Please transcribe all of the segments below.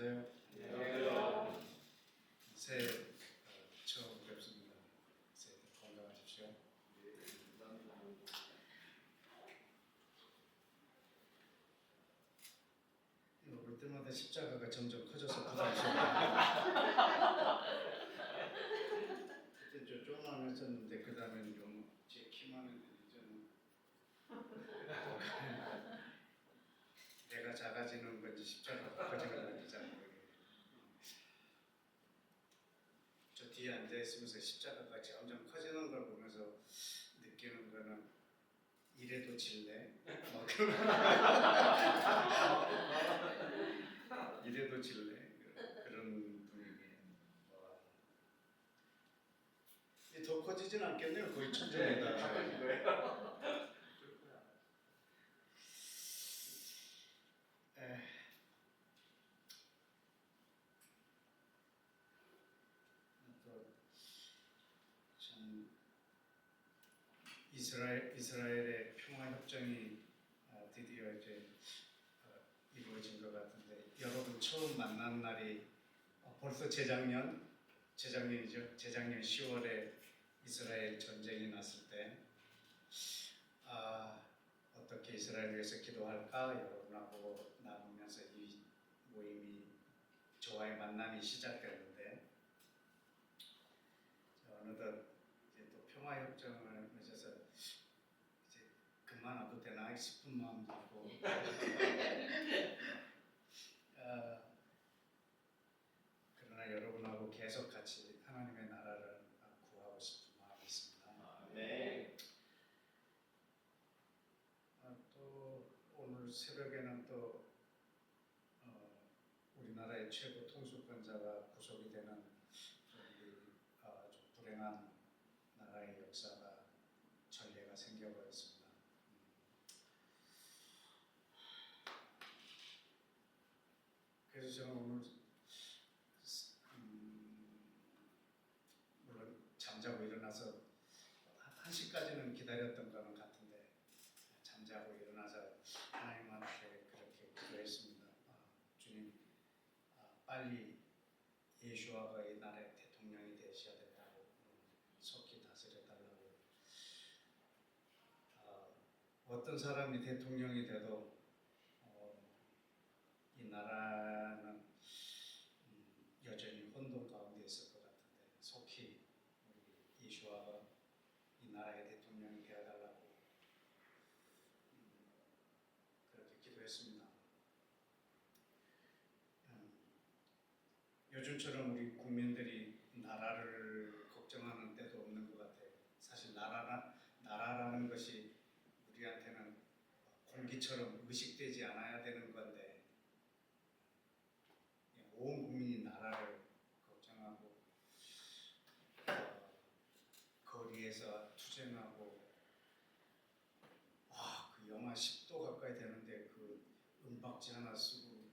안녕하세요. 안녕하세요. 새해 처음 뵙습니다. 새해 건강하십시오. 이거 볼 때마다 십자가가 점점 커져서 부담스러워요. 그때 저 조그만 했었는데 그 다음에는 좀 제 키만 했는데 이제는 내가 작아지는 건지 십자가가 커지는 건지 잘 모르겠어요. 저 뒤에 앉아 있으면서 십자가가 점점 커지는 걸 보면서 느끼는 거는 이래도 질래? 이래도 질래? 그런 분위기예요. 더 커지진 않겠네요. 거의 천정에다. 참 이스라엘의 평화 협정이 드디어 이제 이루어진 것 같은데 여러분 처음 만난 날이 벌써 재작년이죠. 재작년 10월에 이스라엘 전쟁이 났을 때 어떻게 이스라엘 위해서 기도할까 여러분하고 나누면서 이 모임이 저와의 만남이 시작됐는데 어느덧 이제 또 평화 협정을 맺어서 이제 그만하도 되나 싶은 마음도 있고 그러나 여러분하고 계속 같이 하나님의 나라를 구하고 싶은 마음이 있습니다. 네. 또 오늘 새벽에는 또 우리나라의 최고 통수권자가 구속이 되는 좀 불행한 나라의 역사가 전례가 생겨버렸습니다. 그래서 저는 오늘 물론 잠자고 일어나서 1시까지는 기다렸던 거는 같은데 잠자고 일어나서 하나님한테 그렇게 기도했습니다. 주님, 빨리 예수아가 이 나라의 대통령이 되셔야 된다고 속히 다스려달라고. 어떤 사람이 대통령이 돼도 이 나라는 여전히 혼돈 가운데 있을 것 같은데 속히 우리 예수아가 이 나라의 대통령이 되어달라고 그렇게 기도했습니다. 요즘처럼 우리 국민들이 나라를 걱정하는 때도 없는 것 같아요. 사실 나라라는 것이 우리한테는 공기처럼 의식되지 않아야 되는 건데 온 국민이 나라를 걱정하고 거리에서 투쟁하고 그 영하 10도 가까이 되는데 그 은박지 하나 쓰고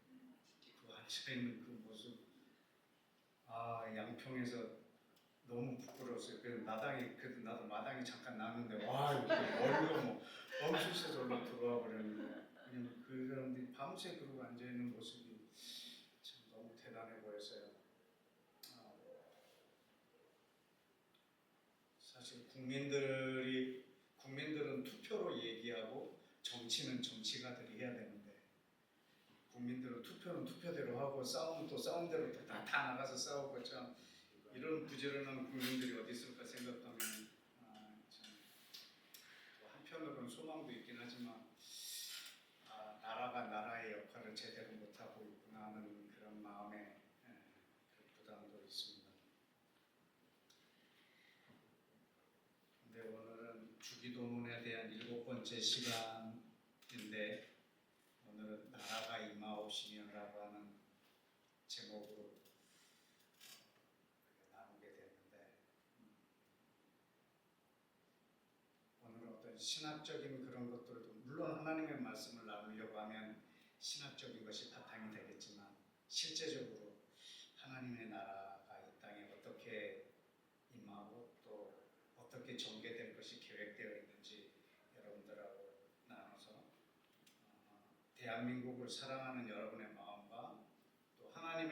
그 앉아있는 그 모습 양평에서 너무 부끄러웠어요. 그래서 그래도 나도 마당에 잠깐 나왔는데 머리가 멈추셔서 얼른 들어와 버렸는데 그냥 그 사람들이 밤새 그러고 앉아있는 모습이 참 너무 대단해 보였어요. 사실 국민들은 투표로 얘기하고 정치는 정치가들이 해야 되는데 국민들은 투표는 투표대로 하고 싸움은 또 싸움대로 다 나가서 싸우고 참 이런 부지런한 국민들이 어디 있을까 생각하면 참 한편으로는 소망도 있긴 하지만 나라가 나라의 역할을 제대로 못하고 있구나 하는 그런 마음에 부담도 있습니다. 근데 오늘은 주기도문에 대한 7번째 시간인데 오늘은 나라가 임하옵시며라고 하는 제목으로 나누게 됐는데 오늘은 어떤 신학적인 그런 것들도 물론 하나님의 말씀을 나누려고 하면 신학적인 것이 바탕이 되겠지만 실제적으로 하나님의 나라가 이 땅에 어떻게 임하고 또 어떻게 전개될 것이 계획되어 있는지 여러분들하고 나눠서 대한민국을 사랑하는 여러분의 마음과 또 하나님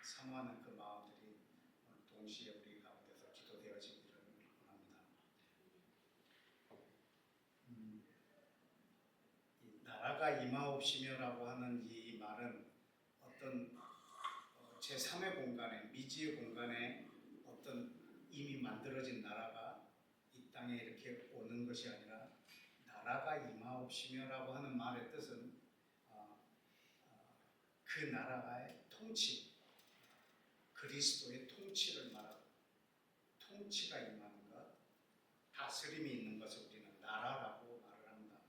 사모하는 그 마음들이 오늘 동시에 우리 가운데서 기도되어지기를 원합니다. 이 나라가 임하옵시며라고 하는 이 말은 어떤 제3의 공간에, 미지의 공간에 어떤 이미 만들어진 나라가 이 땅에 이렇게 오는 것이 아니라 나라가 임하옵시며라고 하는 말의 뜻은 그 나라의 통치, 그리스도의 통치를 말하고, 통치가 임하는 것, 다스림이 있는 것을 우리는 나라라고 말을 합니다.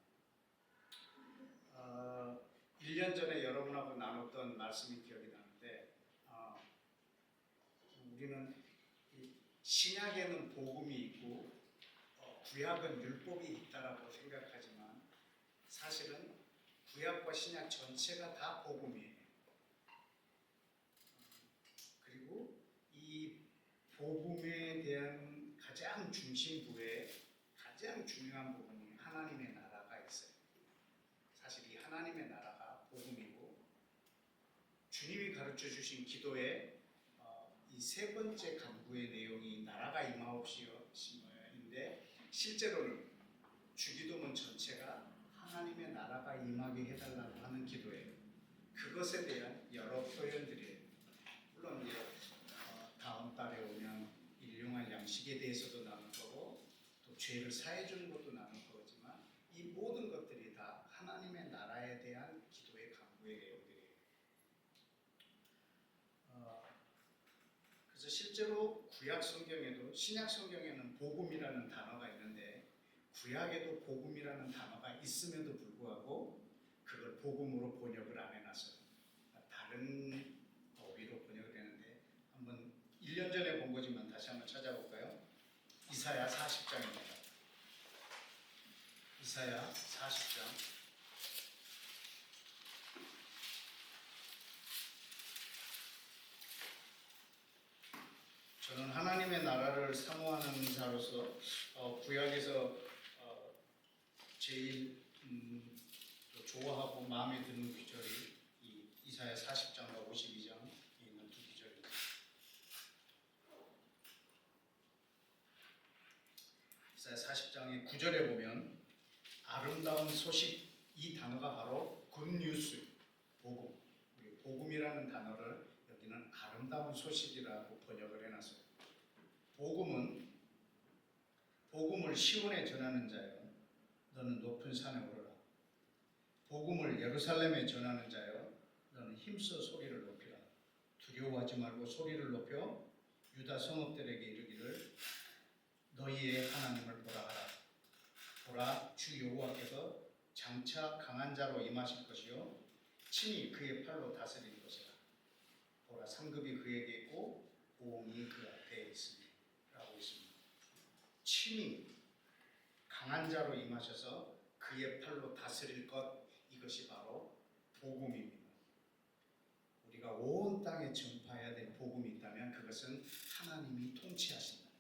1년 전에 여러분하고 나눴던 말씀이 기억이 나는데 우리는 신약에는 복음이 있고 구약은 율법이 있다라고 생각하지만 사실은 구약과 신약 전체가 다 복음이에요. 그리고 이 복음에 대한 가장 중심부에 가장 중요한 부분이 하나님의 나라가 있어요. 사실 이 하나님의 나라가 복음이고 주님이 가르쳐 주신 기도의 이 세 번째 간구의 내용이 나라가 임하옵시며인데 실제로는 주기도문 전체가 하나님의 나라가 임하게 해달라고 하는 기도예요. 그것에 대한 여러 표현들이에요. 물론 이제 다음 달에 오면 일용할 양식에 대해서도 나눌 거고 또 죄를 사해 주는 것도 나눌 거지만 이 모든 것들이 다 하나님의 나라에 대한 기도의 간구의 내용들이에요. 그래서 실제로 구약 성경에도 신약 성경에는 복음이라는 단어가 있는데 구약에도 복음이라는 단어가 있음에도 불구하고 그걸 복음으로 번역을 안 해놨어요. 다른 어휘로 번역을 했는데 한번 1년 전에 본 거지만 다시 한번 찾아볼까요? 이사야 40장입니다. 이사야 40장 저는 하나님의 나라를 사모하는 자로서 구약에서 제일 좋아하고 마음에 드는 구절이 이 이사야 40장과 52장에 있는 두 구절입니다. 이사야 40장의 9절에 보면 아름다운 소식, 이 단어가 바로 굿뉴스, 복음. 복음이라는 단어를 여기는 아름다운 소식이라고 번역을 해놨어요. 복음을 시온에 전하는 자여, 너는 높은 산에 오르라. 복음을 예루살렘에 전하는 자여, 너는 힘써 소리를 높이라. 두려워하지 말고 소리를 높여 유다 성읍들에게 이르기를 너희의 하나님을 보라 하라. 보라, 주 여호와께서 장차 강한 자로 임하실 것이요 친히 그의 팔로 다스릴 것이라. 보라, 상급이 그에게 있고 보응이 그 앞에 있으니 라고 있습니다. 친히 강한 자로 임하셔서 그의 팔로 다스릴 것, 이것이 바로 복음입니다. 우리가 온 땅에 전파해야 될 복음이 있다면 그것은 하나님이 통치하신다.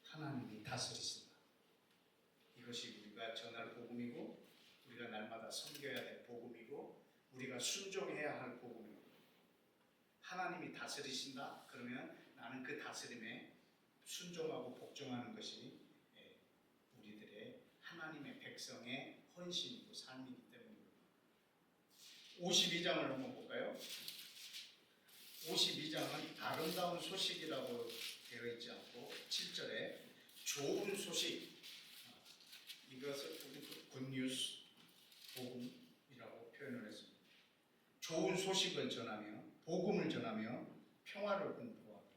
하나님이 다스리신다. 이것이 우리가 전할 복음이고 우리가 날마다 섬겨야 될 복음이고 우리가 순종해야 할 복음이고 하나님이 다스리신다. 그러면 나는 그 다스림에 순종하고 복종하는 것이 우리들의 하나님의 백성의 헌신이고 삶이기 때문입니다. 52장을 한번 볼까요? 52장은 아름다운 소식이라고 되어 있지 않고 7절에 좋은 소식, 이것을 굿뉴스, 복음이라고 표현을 했습니다. 좋은 소식을 전하며 복음을 전하며 평화를 분포하며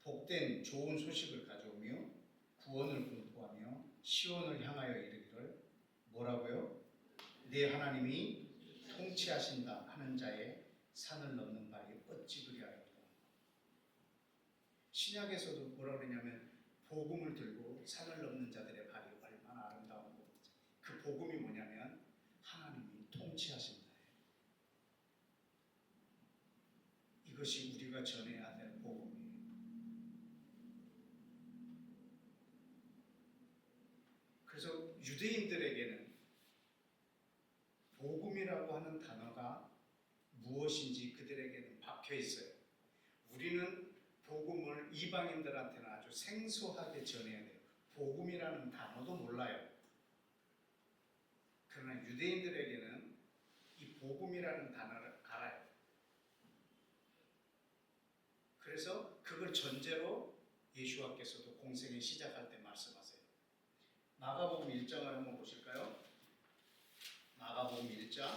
복된 좋은 소식을 가져오며 구원을 분포하며 시온을 향하여 이르기를 뭐라고요? 내 하나님이 통치하신다 하는 자의 산을 넘는 발이 어찌 그리하였다. 신약에서도 뭐라고 그러냐면 복음을 들고 산을 넘는 자들의 발이 얼마나 아름다운 복음인지. 그 복음이 뭐냐면 하나님이 통치하신다. 이것이 우리가 전해야 될 복음이에요. 그래서 유대인들에게는 복음이라고 하는 단어가 무엇인지 그들에게는 박혀 있어요. 우리는 복음을 이방인들한테는 아주 생소하게 전해야 돼요. 복음이라는 단어도 몰라요. 그러나 유대인들에게는 이 복음이라는 단어를 알아요. 그래서 그걸 전제로 예수와께서도 공생애 시작할 때 말씀하세요. 마가복음 1장을 한번 보실까요? 마가복음 1장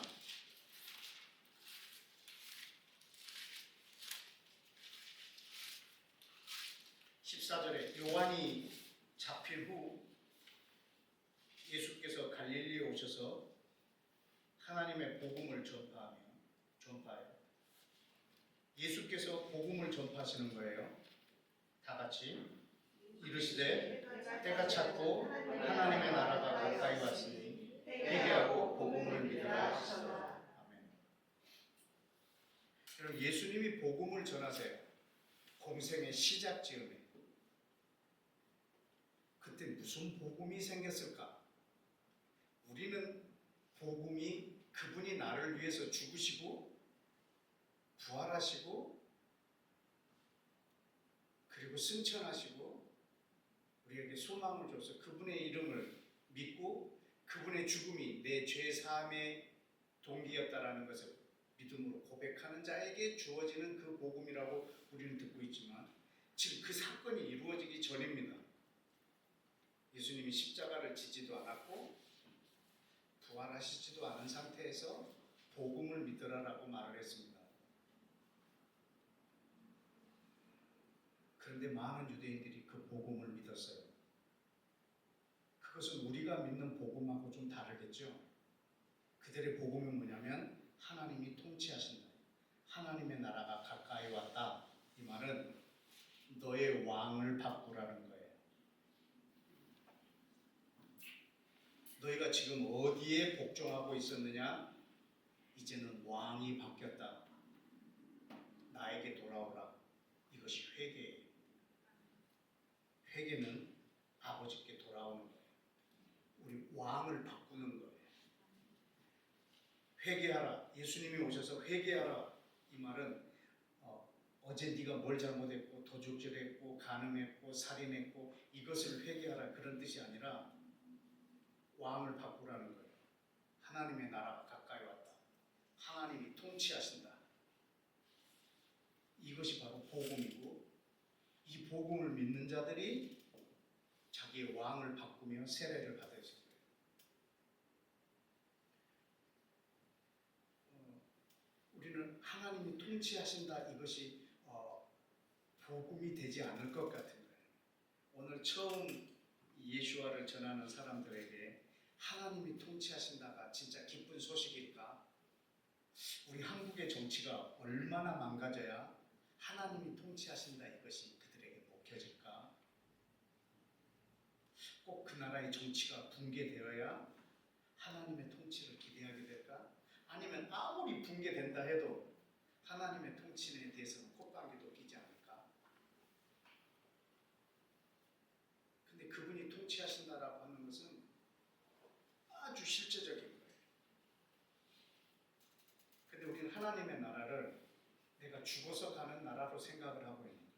14절에 요한이 잡힌 후 예수께서 갈릴리에 오셔서 하나님의 복음을 전파해요. 예수께서 복음을 전파하시는 거예요. 다 같이 이르시되 때가 찼고 하나님의 나라가 가까이 왔으니 회개하고 복음을 믿으라 하시더라. 아멘. 여러분, 예수님이 복음을 전하세요. 공생의 시작 즈음에 그때 무슨 복음이 생겼을까? 우리는 복음이 그분이 나를 위해서 죽으시고 부활하시고 그리고 승천하시고 우리에게 소망을 줘서 그분의 이름을 믿고 그분의 죽음이 내 죄 사함의 동기였다라는 것을 믿음으로 고백하는 자에게 주어지는 그 복음이라고 우리는 듣고 있지만 지금 그 사건이 이루어지기 전입니다. 예수님이 십자가를 지지도 않았고 부활하시지도 않은 상태에서 복음을 믿으라라고 말을 했습니다. 그런데 많은 유대인들이 그 복음을 믿었어요. 그것은 우리가 믿는 복음하고 좀 다르겠죠. 그들의 복음은 뭐냐면 하나님이 통치하신다. 하나님의 나라가 가까이 왔다. 이 말은 너의 왕을 바꾸라는 거예요. 너희가 지금 어디에 복종하고 있었느냐? 이제는 왕이 바뀌었다. 나에게 돌아오라. 이것이 회개예요. 회개는 아버지께 돌아오는 거예요. 우리 왕을 바꾸는 거예요. 회개하라. 예수님이 오셔서 회개하라. 이 말은 어제 네가 뭘 잘못했고 도둑질했고 간음했고 살인했고 이것을 회개하라 그런 뜻이 아니라 왕을 바꾸라는 거예요. 하나님의 나라가 가까이 왔다. 하나님이 통치하신다. 이것이 바로 복음이고 이 복음을 믿는 자들이 자기의 왕을 바꾸며 세례를 받아야 합니다. 우리는 하나님이 통치하신다 이것이 복음이 되지 않을 것 같은 거예요. 오늘 처음 예수와를 전하는 사람들에게 하나님이 통치하신다가 진짜 기쁜 소식일까? 우리 한국의 정치가 얼마나 망가져야 하나님이 통치하신다 이것이 그들에게 먹혀질까? 꼭 그 나라의 정치가 붕괴되어야 하나님의 통치를 기대하게 될까? 아니면 아무리 붕괴된다 해도 하나님의 통치에 대해서는 콧방귀도 끼지 않을까? 근데 그분이 통치하신다라고 하는 것은 아주 실제적인 거예요. 근데 우리는 하나님의 나라를 내가 죽어서 가는 나라로 생각을 하고 있는 거예요.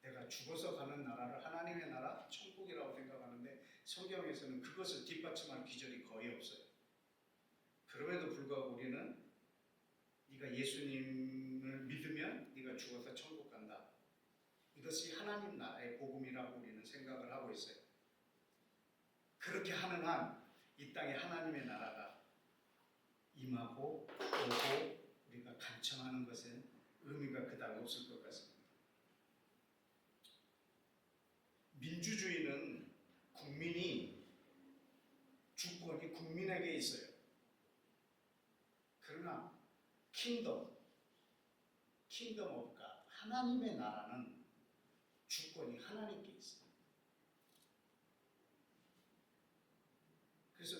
내가 죽어서 가는 나라를 하나님의 나라, 천국이라고 생각하는데 성경에서는 그것을 뒷받침할 기절이 거의 없어요. 그럼에도 불구하고 우리는 네가 예수님을 믿으면 네가 죽어서 천국 간다. 이것이 하나님 나라의 복음이라고 우리는 생각을 하고 있어요. 그렇게 하는 한 이 땅에 하나님의 나라가 임하고 오고 우리가 간청하는 것은 의미가 그다지 없을 것 같습니다. 민주주의는 주권이 국민에게 있어요. 그러나 킹덤 오브 갓, 하나님의 나라는 주권이 하나님께 있어요. 그래서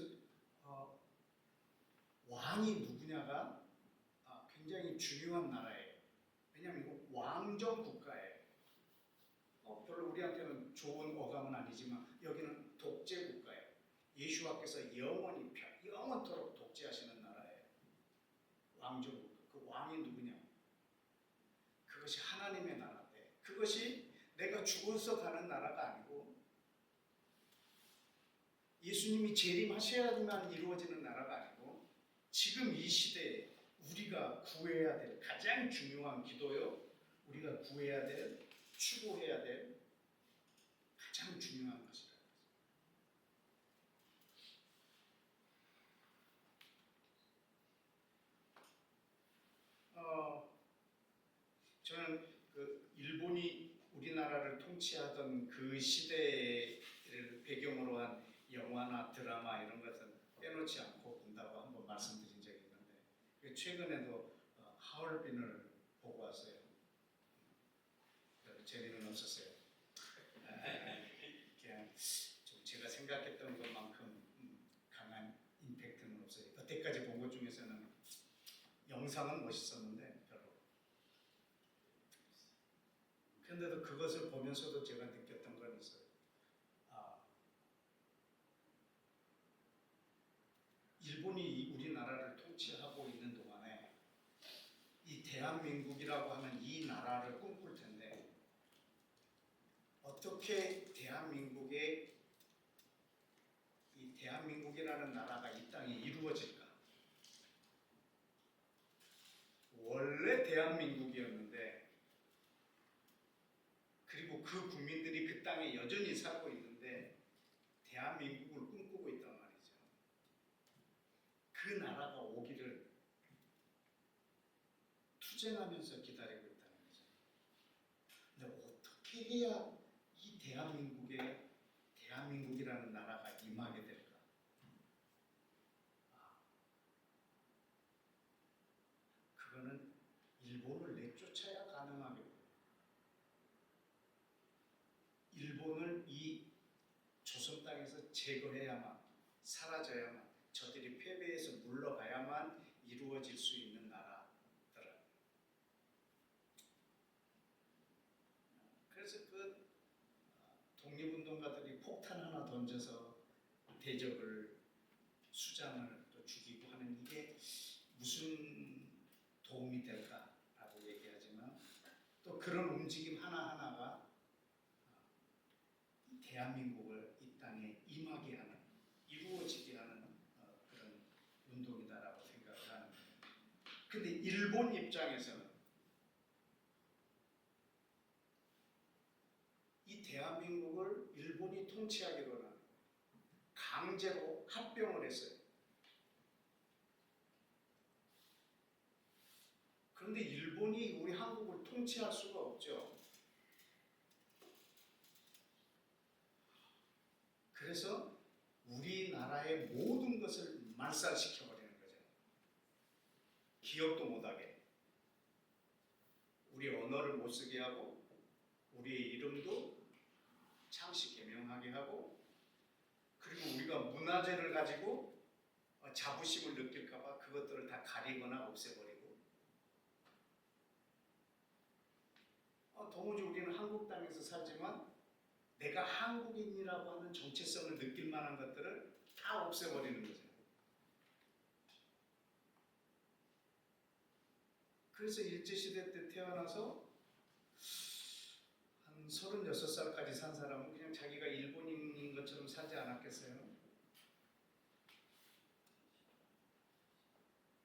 왕이 누구냐가 굉장히 중요한 나라예요. 왜냐하면 이거 왕정 국가예요. 별로 우리한테는 좋은 어감은 아니지만 여기는 독재 국가예요. 예수와께서 영원토록 독재하시는 나라예요. 왕정 국가. 그 왕이 누구냐? 그것이 하나님의 나라인데 그것이 내가 죽어서 가는 나라가 아니고 예수님이 재림하셔야만 이루어지는 나라가 아니고 지금 이 시대에 우리가 구해야 될 가장 중요한 기도요. 우리가 구해야 될, 추구해야 될 가장 중요한 것이라. 저는 그 일본이 우리나라를 통치하던 그 시대를 배경으로 한 영화나 드라마 이런 것은 빼놓지 않고 본다고 한번 말씀드린 적이 있는데 최근에도 하얼빈을 보고 왔어요. 별로 재미는 없었어요. 그냥 좀 제가 생각했던 것만큼 강한 임팩트는 없어요. 여태까지 본 것 중에서는 영상은 멋있었는데 별로. 그런데도 그것을 보면서도 제가 느꼈던 건 있어요. 일본이 우리나라를 통치하고 있는 동안에 이 대한민국이라고 하는 이 나라를 꿈꿀 텐데 어떻게 대한민국이라는 나라가 이 땅에 이루어질까? 원래 대한민국이었는데 그리고 그 국민들이 그 땅에 여전히 살고 있는데 대한민국을 꿈꾸고 있단 말이죠. 그 나라가 오기를 투쟁하면서 기다리고 있다는 거죠. 근데 어떻게 해야 이 대한민국이라는 나라가 임하게 될까? 그거는 일본을 내쫓아야 가능하겠고 일본을 이 조선 땅에서 제거해야만 사라져야만 저들이 패배해서 물러가야만 이루어질 수 있는 나라더라. 그래서 그 독립운동가들이 폭탄 하나 던져서 대적을 수장을 또 죽이고 하는 이게 무슨 도움이 될까라고 얘기하지만 또 그런 움직임 하나하나가 대한민국을 이 땅에 임하게 하는 이루어지게 하는 그런 운동이다라고 생각을 하는 거예요. 근데 일본 입장에서는 이 대한민국을 일본이 통치하기로는 강제로 합병을 했어요. 그런데 일본이 우리 한국을 통치할 수가 없죠. 그래서 우리나라의 모든 것을 말살시켜버리는 거죠. 기억도 못하게. 우리 언어를 못 쓰게 하고 우리의 이름도 창씨 개명하게 하고 그리고 우리가 문화재를 가지고 자부심을 느낄까 봐 그것들을 다 가리거나 없애버리고 도무지 우리는 한국 땅에서 살지만 내가 한국인이라고 하는 정체성을 느낄 만한 것들을 다 없애버리는 거죠. 그래서 일제시대 때 태어나서 한 36살까지 산 사람은 그냥 자기가 일본인인 것처럼 살지 않았겠어요?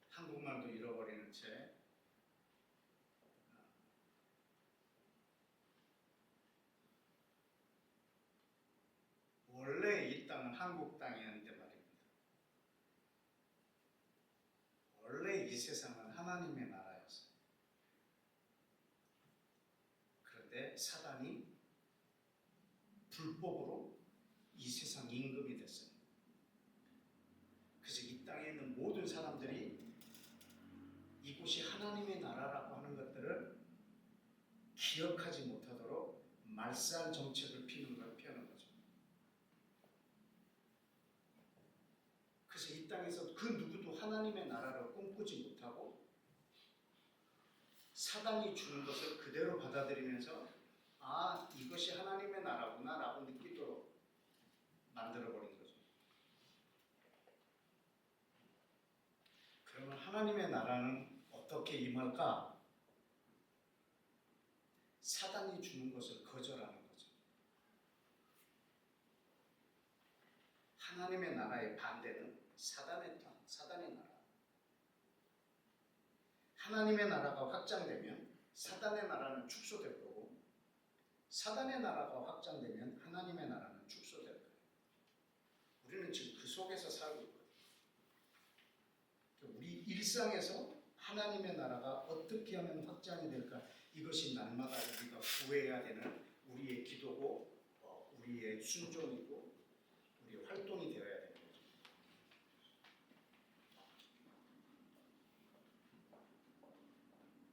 한국말도 잃어버리는 채 원래 이 땅은 한국 땅이었는데 말입니다. 원래 이 세상은 하나님의 나라였어요. 그런데 사단이 불법으로 이 세상 임금이 됐어요. 그래서 이 땅에 있는 모든 사람들이 이곳이 하나님의 나라라고 하는 것들을 기억하지 못하도록 말살 정책을 피우는 거죠. 그래서 이 땅에서 그 누구도 하나님의 나라를 꿈꾸지 못하고 사단이 주는 것을 그대로 받아들이면서 이것이 하나님의 나라구나 라고 느끼도록 만들어버린 거죠. 그러면 하나님의 나라는 어떻게 임할까? 사단이 주는 것을 거절하는 거죠. 하나님의 나라의 반대는 사단의 땅, 사단의 나라. 하나님의 나라가 확장되면 사단의 나라는 축소될 거고, 사단의 나라가 확장되면 하나님의 나라는 축소될 거예요. 우리는 지금 그 속에서 살고 있거든요. 우리 일상에서 하나님의 나라가 어떻게 하면 확장이 될까? 이것이 날마다 우리가 구해야 되는 우리의 기도고, 우리의 순종이고, 우리의 활동이 되어야 되는 거죠.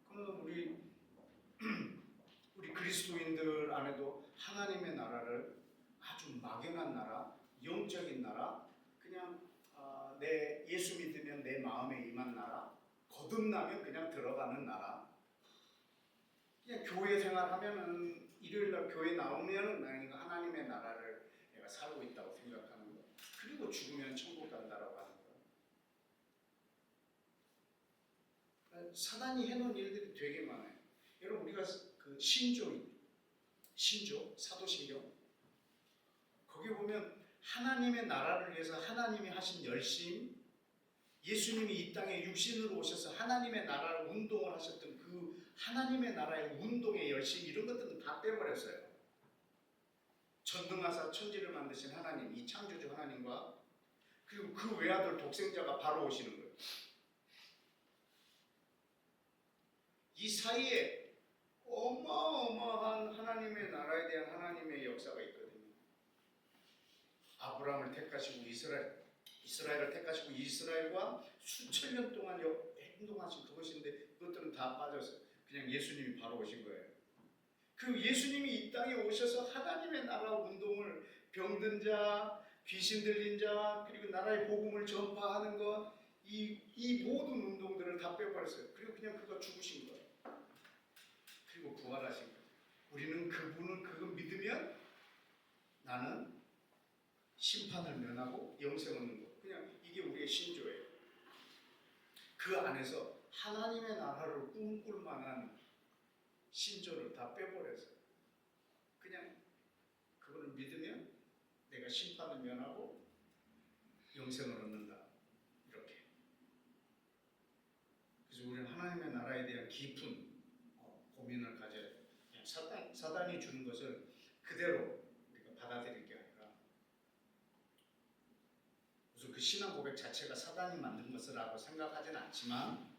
그러면 우리 그리스도인들 안에도 하나님의 나라를 아주 막연한 나라, 영적인 나라, 그냥 내 예수 믿으면 내 마음에 임한 나라, 거듭나면 그냥 들어가는 나라, 그냥 교회 생활하면은 일요일날 교회 나오면은 내가 하나님의 나라를 내가 살고 있다고 생각하는 거, 그리고 죽으면 천국 간다라고 하는 거. 사단이 해놓은 일들이 되게 많아요. 여러분 우리가 그 신조 사도신경 거기 보면 하나님의 나라를 위해서 하나님이 하신 열심, 예수님이 이 땅에 육신으로 오셔서 하나님의 나라를 운동을 하셨던 그 하나님의 나라의 운동의 열심, 이런 것들은 다 빼버렸어요. 전능하사 천지를 만드신 하나님, 이 창조주 하나님과 그리고 그 외아들 독생자가 바로 오시는 거예요. 이 사이에 어마어마한 하나님의 나라에 대한 하나님의 역사가 있거든요. 아브라함을 택하시고 이스라엘을 택하시고 이스라엘과 수천 년 동안 행동하신 그것인데 그것들은 다 빠져서 그냥 예수님이 바로 오신 거예요. 그 예수님이 이 땅에 오셔서 하나님의 나라 운동을, 병든 자, 귀신 들린 자, 그리고 나라의 복음을 전파하는 것, 이 모든 운동들을 다 빼버렸어요. 그리고 그냥 그가 죽으신 거예요. 그리고 부활하신 거예요. 우리는 그걸 믿으면 나는 심판을 면하고 영생 얻는 것. 그냥 이게 우리의 신조예요. 그 안에서 하나님의 나라를 꿈꿀 만한 신조를 다 빼버렸어요. 그냥 그거를 믿으면 내가 심판을 면하고 영생을 얻는다. 이렇게. 그래서 우리는 하나님의 나라에 대한 깊은 고민을 가져야 돼요. 사단이 주는 것을 그대로 우리가 받아들일 게 아니라, 무슨 그 신앙 고백 자체가 사단이 만든 것이라고 생각하지는 않지만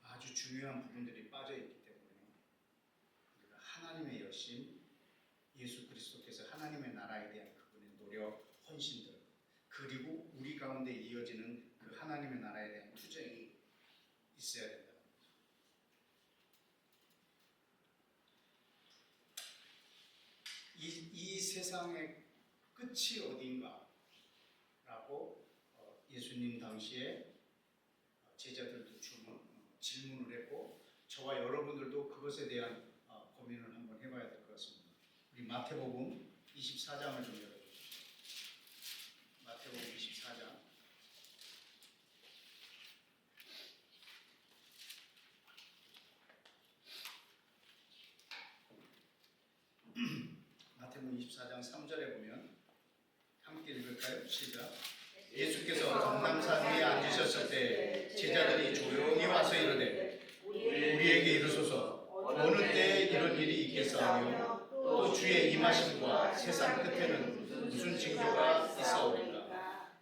아주 중요한 부분들이 빠져있기 때문에 우리가 하나님의 열심, 예수 그리스도께서 하나님의 나라에 대한 그분의 노력, 헌신들, 그리고 우리 가운데 이어지는 그 하나님의 나라에 대한 투쟁이 있어야 된다. 이 세상의 끝이 어딘가라고 예수님 당시에 제자들도 질문을 했고, 저와 여러분들도 그것에 대한 고민을 한번 해봐야 될 것 같습니다. 우리 마태복음 24장을 좀 열어주십시오. 마태복음 24장. 마태복음 24장 3절에 보면 함께 읽을까요? 시작. 예수께서 감람산 위에 앉으셨을 때 제자들이 조용히 와서 이르되 우리에게 이르소서 어느 때에 이런 일이 있겠사오며 또 주의 임하심과 세상 끝에는 무슨 징조가 있사오리까.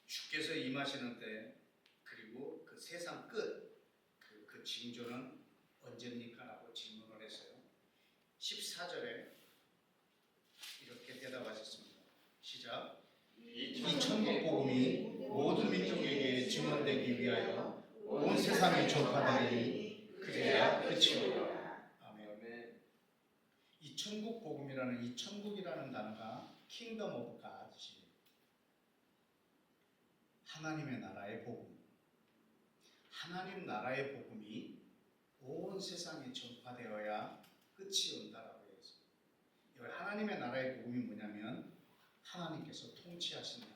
주께서 임하시는 때 그리고 그 세상 끝, 그 징조는 언제입니까? 라고 질문을 했어요. 14절에 이렇게 대답하셨습니다. 시작. 이 천국 복음이 모든 민족에게 증언되기 위하여 온 세상에 전파되리니 그제야 끝이오리라. 아멘. 이 천국 복음이라는, 이 천국이라는 단어가 킹덤 오브 갓이 하나님의 나라의 복음, 하나님 나라의 복음이 온 세상에 전파되어야 끝이 온다라고 했습니다. 하나님의 나라의 복음이 뭐냐면 하나님께서 통치하신다.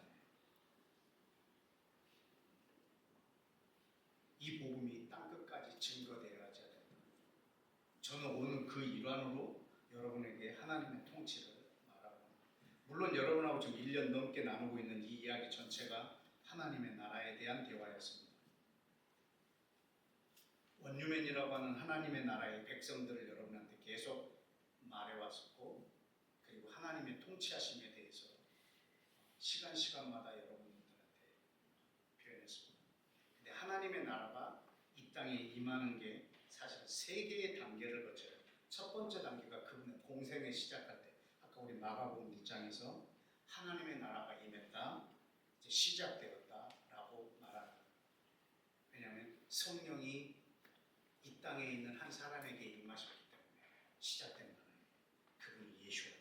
여러분에게 하나님의 통치를 말하고, 물론 여러분하고 지금 1년 넘게 나누고 있는 이 이야기 전체가 하나님의 나라에 대한 대화였습니다. 원유맨이라고 하는 하나님의 나라의 백성들을 여러분한테 계속 말해왔었고, 그리고 하나님의 통치하심에 대해서 시간마다 여러분들한테 표현했습니다. 근데 하나님의 나라가 이 땅에 임하는 게 사실 세 개의 단계를 거쳐요. 첫 번째 단계가 그분의 공생을 시작할 때, 아까 우리 마가복음 1장에서 하나님의 나라가 임했다, 이제 시작되었다라고 말합니다. 왜냐하면 성령이 이 땅에 있는 한 사람에게 임하셨기 때문에 시작된 거예요. 그분이 예수예요.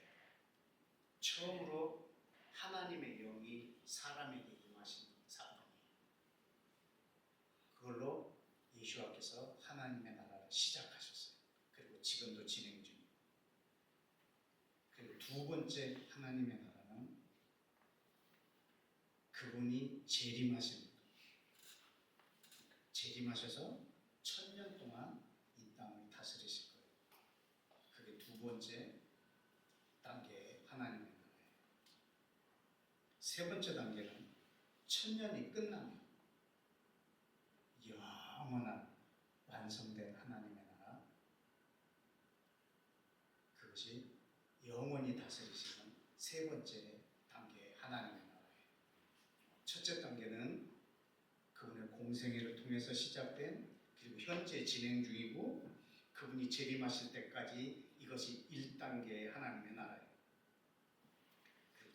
처음으로 하나님의 영이 사람에게 임하신 사건이에요. 그걸로 예수께서 하나님의 나라를 시작하셨어요. 그리고 지금도 진행 중이에요. 그리고 두 번째 하나님의 나라는 그분이 재림하신 거예요. 재림하셔서 1000년 동안 이 땅을 다스리실 거예요. 그게 두 번째 단계의 하나님의 나라예요. 세 번째 단계는 1000년이 끝나면 영원한 완성된 하나님의 나라, 그것이 영원히 다스리시는 세 번째 단계의 하나님의 나라예요. 첫째 단계는 그분의 공생애를 통해서 시작된, 그리고 현재 진행 중이고 그분이 재림하실 때까지 이것이 1단계의 하나님의 나라예요.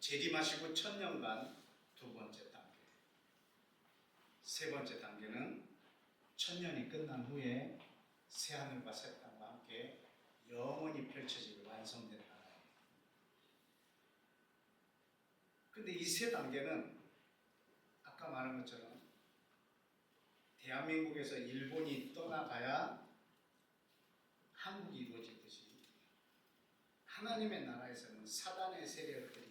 재림하시고 1000년간 두 번째 단계. 세 번째 단계는 1000년이 끝난 후에 새하늘과 새 땅과 함께 영원히 펼쳐질 완성된 나라예요. 근데 이 세 단계는 아까 말한 것처럼 대한민국에서 일본이 떠나가야 한국이 이루어지듯이 하나님의 나라에서는 사단의 세력들이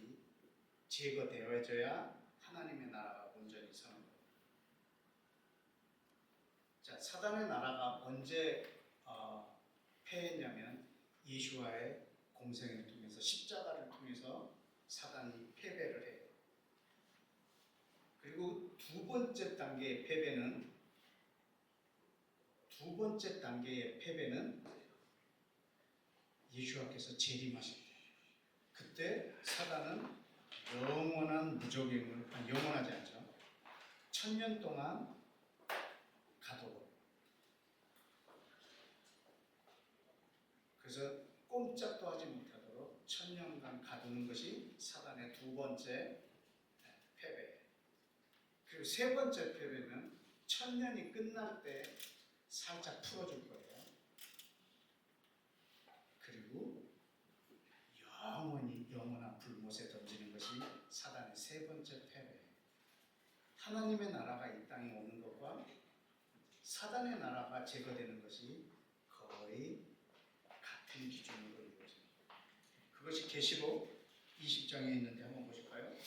제거되어져야 하나님의 나라가 온전히 서는 거예요. 자, 사단의 나라가 언제 패했냐면 예수와의 공생을 통해서, 십자가를 통해서 사단이 패배를 해요. 그리고 두 번째 단계의 패배는 예수께서 재림하실 때, 그때 사단은 영원한 무적임을, 영원하지 않죠. 1000년 동안 가도록. 그래서 꼼짝도 하지 못하도록 1000년간 가두는 것이 사단의 두 번째 패배. 그리고 세 번째 패배는 1000년이 끝날 때 살짝 풀어줄 거예요. 그리고 영원한 불못에 던지는 것이 사단의 세 번째 패배. 하나님의 나라가 이 땅에 오는 것과 사단의 나라가 제거되는 것이 거의 같은 기준으로 이루어집니다. 그것이 계시록 20장에 있는데 한번 보실까요?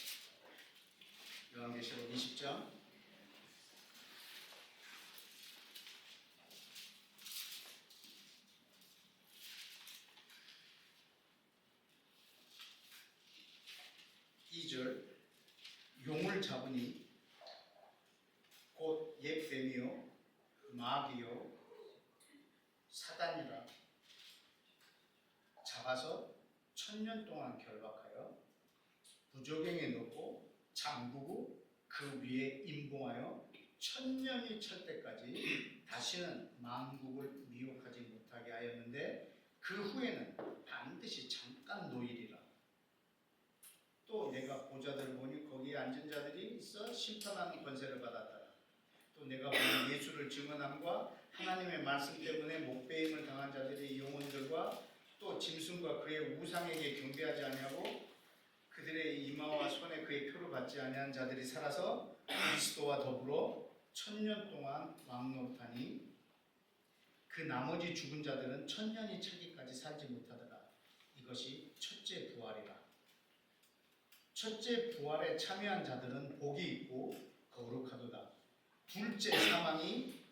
요한계시록 20장 2절, 용을 잡으니 곧 옛 뱀이요 마귀요 사단이라 잡아서 1000년 동안 결박하여 부조경에 넣고 잠그고 그 위에 임봉하여 1000년이 찰 때까지 다시는 만국을 미혹하지 못하게 하였는데 그 후에는 반드시 잠깐 노일이라. 또 내가 보자들을 보니 거기에 앉은 자들이 있어 심판하는 권세를 받았더라. 또 내가 보는 예수를 증언함과 하나님의 말씀 때문에 목배임을 당한 자들의 영혼들과 또 짐승과 그의 우상에게 경배하지 아니하고 그들의 이마와 손에 그의 표를 받지 아니한 자들이 살아서 그리스도와 더불어 1000년 동안 왕노릇하니 그 나머지 죽은 자들은 1000년이 차기까지 살지 못하더라. 이것이 첫째 부활이라. 첫째 부활에 참여한 자들은 복이 있고 거룩하도다. 둘째 사망이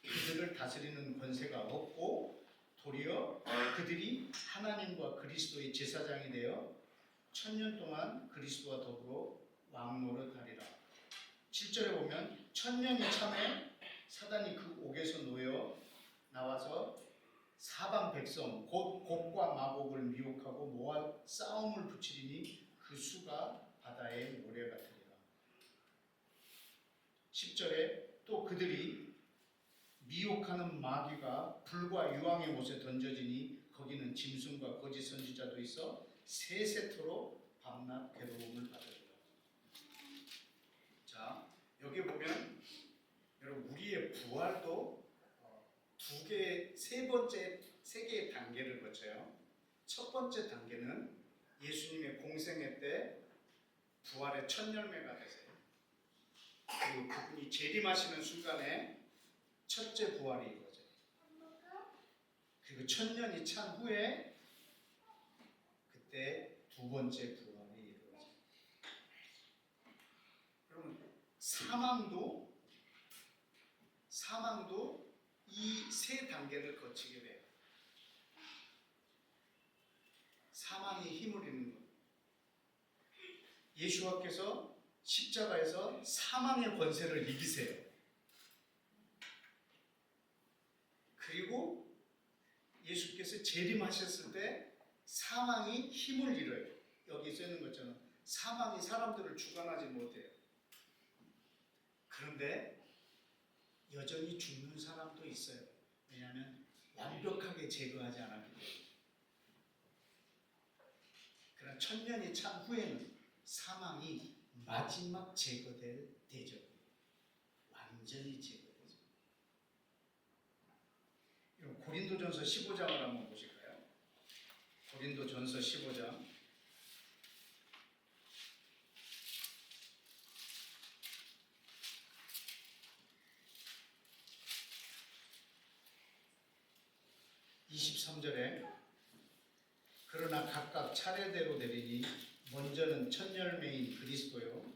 그들을 다스리는 권세가 없고 도리어 그들이 하나님과 그리스도의 제사장이 되어 1000년 동안 그리스도와 더불어 왕노릇하리라. 7절에 보면 1000년이 참에 사단이 그 옥에서 놓여 나와서 사방 백성 곧 곡과 마곡을 미혹하고 모아 싸움을 붙이리니 그 수가 바다의 모래 같으리라. 10절에 또 그들이 미혹하는 마귀가 불과 유황의 못에 던져지니 거기는 짐승과 거짓 선지자도 있어 세세토록 밤낮 괴로움을 받으리라. 자, 여기 보면 여러분 우리의 부활도 세 개의 단계를 거쳐요. 첫 번째 단계는 예수님의 공생애 때 부활의 첫 열매가 되세요. 그리고 그분이 재림하시는 순간에 첫째 부활이 이루어져요. 그리고 1000년이 찬 후에 그때 두 번째 부활이 이루어져요. 그러면 사망도 이 세 단계를 거치게 돼요. 사망이 힘을 잃는 것. 예수와께서 십자가에서 사망의 권세를 이기세요. 그리고 예수께서 재림하셨을 때 사망이 힘을 잃어요. 여기 써 있는 것처럼 사망이 사람들을 주관하지 못해요. 그런데 여전히 죽는 사람도 있어요. 왜냐하면 완벽하게 제거하지 않았기 때문에. 그러나 1000년이 찬 후에는 사망이 마지막 제거될 대적이에요. 완전히 제거되죠. 고린도전서 15장을 한번 보실까요? 고린도전서 15장 23절에 그러나 각각 차례대로 되리니 먼저는 첫 열매인 그리스도요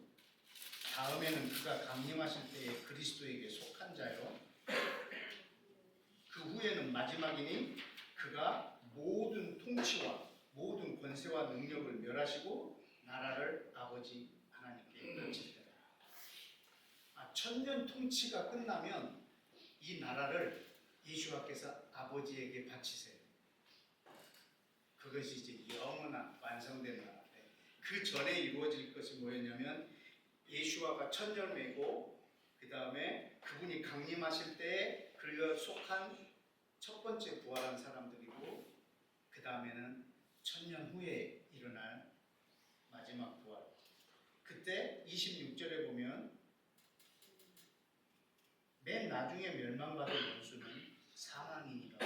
다음에는 그가 강림하실 때에 그리스도에게 속한 자요 그 후에는 마지막이니 그가 모든 통치와 모든 권세와 능력을 멸하시고 나라를 아버지 하나님께 바칠 때다. 1000년 통치가 끝나면 이 나라를 예수와께서 아버지에게 바치세요. 그것이 이제 영원한 완성된 나라인데 그 전에 이루어질 것이 뭐였냐면 예수와가 첫 열매고 그 다음에 그분이 강림하실 때 그가 속한 첫 번째 부활한 사람들이고 그 다음에는 1000년 후에 일어날 마지막 부활. 그때 26절에 보면 맨 나중에 멸망받을 원수는 사망이니라.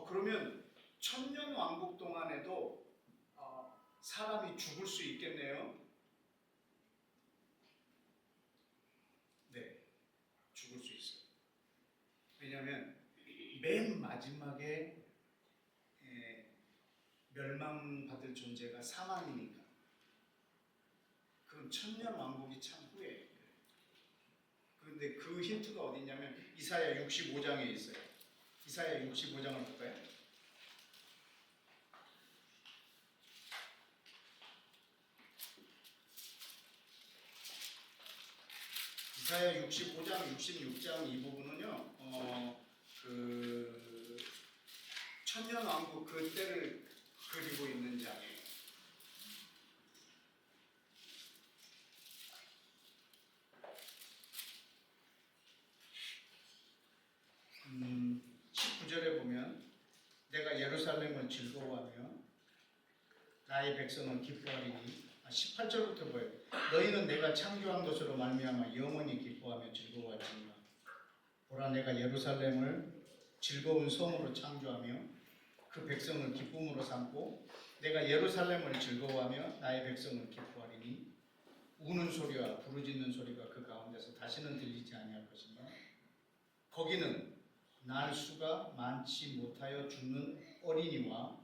그러면 1000년 왕국 동안에도 사람이 죽을 수 있겠네요. 네, 죽을 수 있어요. 왜냐하면 맨 마지막에 멸망받을 존재가 사망이니까. 그건 1000년 왕국이 찬 후에. 그런데 그 힌트가 어디 있냐면 이사야 65장에 있어요. 이사야 65장을 볼까요? 이사야 65장, 66장 이 부분은요, 그 천년 왕국 그때를 그리고 있는 장이에요. 음, 19절에 보면 내가 예루살렘을 즐거워하며 나의 백성은 기뻐하리니 18절부터 보여요. 너희는 내가 창조한 것으로 말미암아 영원히 기뻐하며 즐거워할지니라. 보라 내가 예루살렘을 즐거운 성으로 창조하며 그 백성을 기쁨으로 삼고 내가 예루살렘을 즐거워하며 나의 백성을 기뻐하리니 우는 소리와 부르짖는 소리가 그 가운데서 다시는 들리지 아니할 것이며 거기는 날 수가 많지 못하여 죽는 어린이와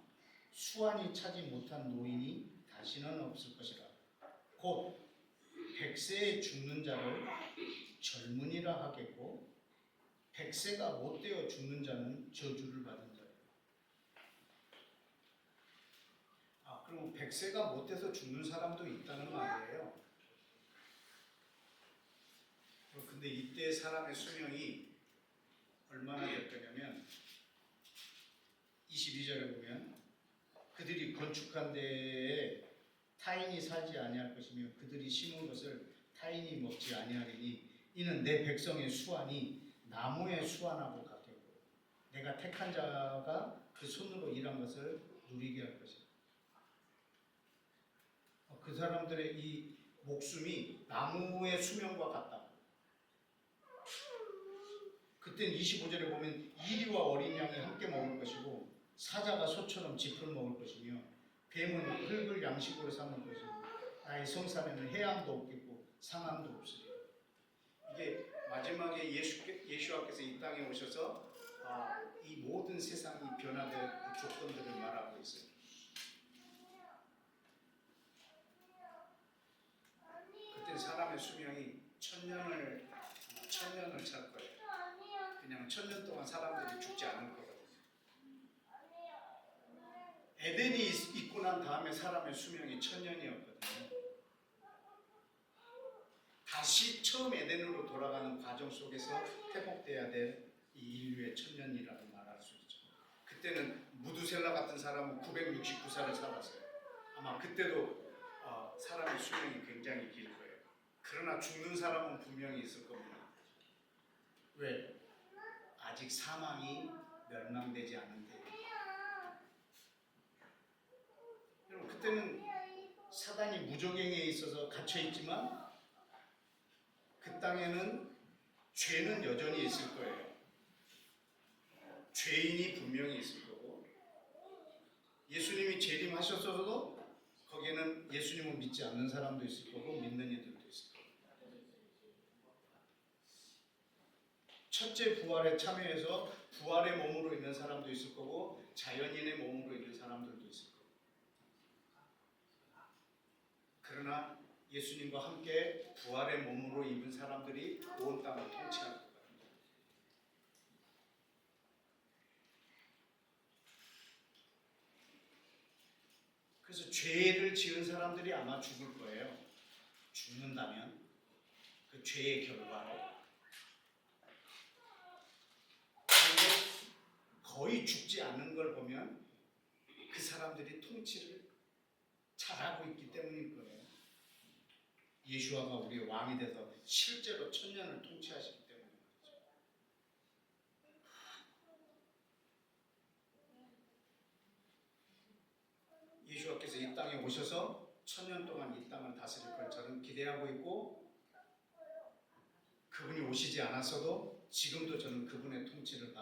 수완이 차지 못한 노인이 다시는 없을 것이라. 곧 100세에 죽는 자를 젊은이라 하겠고 100세가 못 되어 죽는 자는 저주를 받은 자예요. 그리고 100세가 못 돼서 죽는 사람도 있다는 말이에요. 근데 이때 사람의 수명이 얼마나 될 거냐면 22절에 보면 그들이 건축한 데에 타인이 살지 아니할 것이며 그들이 심은 것을 타인이 먹지 아니하리니 이는 내 백성의 수완이 나무의 수완하고 같겠고 내가 택한 자가 그 손으로 일한 것을 누리게 할 것이다. 그 사람들의 이 목숨이 나무의 수명과 같다. 그땐 25절에 보면 이리와 어린 양이 함께 먹을 것이고 사자가 소처럼 짚을 먹을 것이며 뱀은 흙을 양식으로 삼을 것이고 나의 성산에는 해함도 없겠고 상함도 없으리라. 이게 마지막에 예수와께서 이 땅에 오셔서 이 모든 세상이 변화될 그 조건들을 말하고 있어요. 그때 사람의 수명이 천년을 찰 거예요. 그냥 1000년 동안 사람들이 죽지 않을 거거든요. 에덴이 있고 난 다음에 사람의 수명이 1000년이었거든요. 다시 처음 에덴으로 돌아가는 과정 속에서 회복돼야 될 이 인류의 1000년이라고 말할 수 있죠. 그때는 무두셀라 같은 사람은 969살을 살았어요. 아마 그때도 사람의 수명이 굉장히 길 거예요. 그러나 죽는 사람은 분명히 있을 겁니다. 왜? 아직 사망이 멸망되지 않은 때. 여러분 그때는 사단이 무저갱에 있어서 갇혀 있지만 그 땅에는 죄는 여전히 있을 거예요. 죄인이 분명히 있을 거고 예수님이 재림하셨어도 거기에는 예수님을 믿지 않는 사람도 있을 거고 믿는 이들도 있을 거고 첫째 부활에 참여해서 부활의 몸으로 있는 사람도 있을 거고 자연인의 몸으로 있는 사람들도 있을 거고 그러나 예수님과 함께 부활의 몸으로 입은 사람들이 온 땅을 통치할 겁니다. 그래서 죄를 지은 사람들이 아마 죽을 거예요. 죽는다면 그 죄의 결과로. 그런데 거의 죽지 않는 걸 보면 그 사람들이 통치를 잘하고 있기 때문일 거예요. 예수와가 우리의 왕이 돼서 실제로 1000년을 통치하시기 때문에 말이죠. 예수와께서 이 땅에 오셔서 1000년 동안 이 땅을 다스릴 걸 저는 기대하고 있고 그분이 오시지 않았어도 지금도 저는 그분의 통치를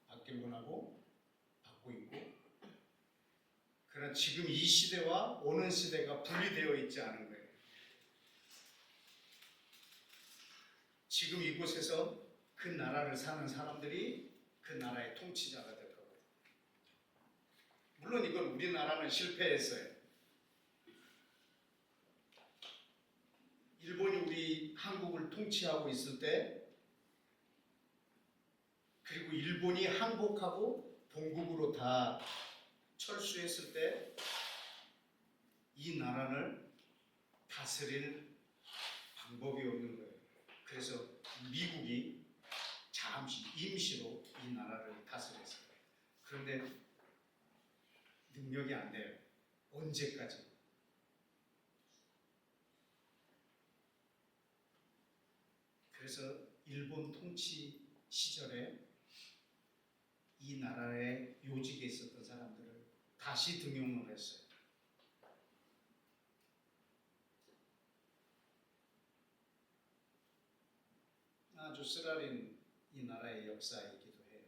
받길 원하고 받고 있고 그러나 지금 이 시대와 오는 시대가 분리되어 있지 않은 거예요. 지금 이곳에서 그 나라를 사는 사람들이 그 나라의 통치자가 될 거거든요. 물론 이건 우리나라는 실패했어요. 일본이 우리 한국을 통치하고 있을 때 그리고 일본이 항복하고 본국으로 다 철수했을 때 이 나라를 다스릴 방법이 없는 거예요. 그래서 미국이 잠시 임시로 이 나라를 다스렸어요. 그런데 능력이 안 돼요. 언제까지? 그래서 일본 통치 시절에 이 나라의 요직에 있었던 사람들을 다시 등용을 했어요. 아주 쓰라린 이 나라의 역사이기도 해요.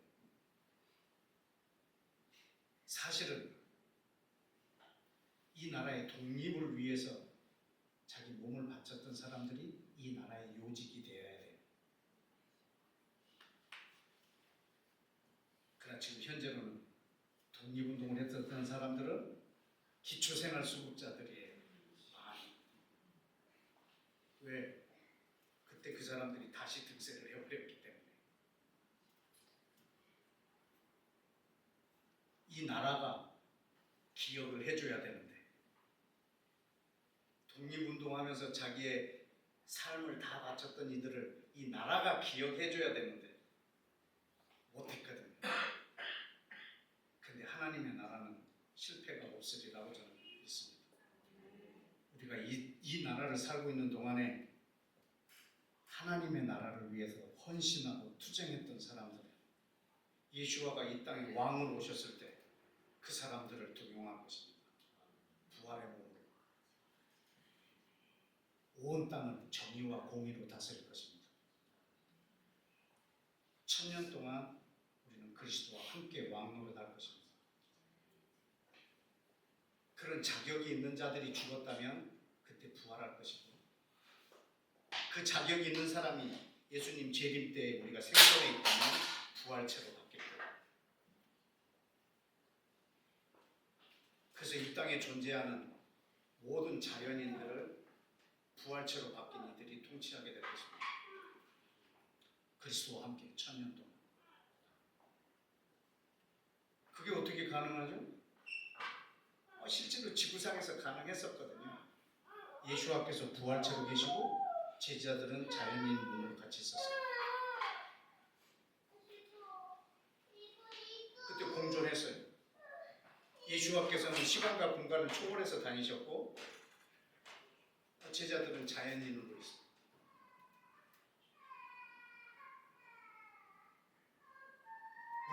사실은 이 나라의 독립을 위해서 자기 몸을 바쳤던 사람들이 이 나라의 요직이 되어야 돼요. 그러나 지금 현재로는 독립운동을 했었던 사람들은 기초생활수급자들이에요. 많이. 왜? 그때 그 사람들이 다시 득세를 해버렸기 때문에. 이 나라가 기억을 해줘야 되는데, 독립운동하면서 자기의 삶을 다 바쳤던 이들을 이 나라가 기억해줘야 되는데 못했거든요. 근데 하나님의 나라는 실패가 없으리라고 저는 믿습니다. 우리가 이 나라를 살고 있는 동안에 하나님의 나라를 위해서 헌신하고 투쟁했던 사람들, 예수와가 이 땅에 왕으로 오셨을 때 그 사람들을 등용할 것입니다. 부활의 몸으로 온 땅을 정의와 공의로 다스릴 것입니다. 1000년 동안 우리는 그리스도와 함께 왕노릇할 것입니다. 그런 자격이 있는 자들이 죽었다면 그때 부활할 것이고, 그 자격이 있는 사람이 예수님 재림 때 우리가 생전에 있다면 부활체로 바뀔 거예요. 그래서 이 땅에 존재하는 모든 자연인들을 부활체로 바뀐 이들이 통치하게 될 것입니다. 그리스도와 함께 1000년 동안. 그게 어떻게 가능하죠? 실제로 지구상에서 가능했었거든요. 예수와께서 부활체로 계시고 제자들은 자연인으로 같이 있었어요. 그때 공존했어요. 예수와께서는 시간과 공간을 초월해서 다니셨고 제자들은 자연인으로 있어요.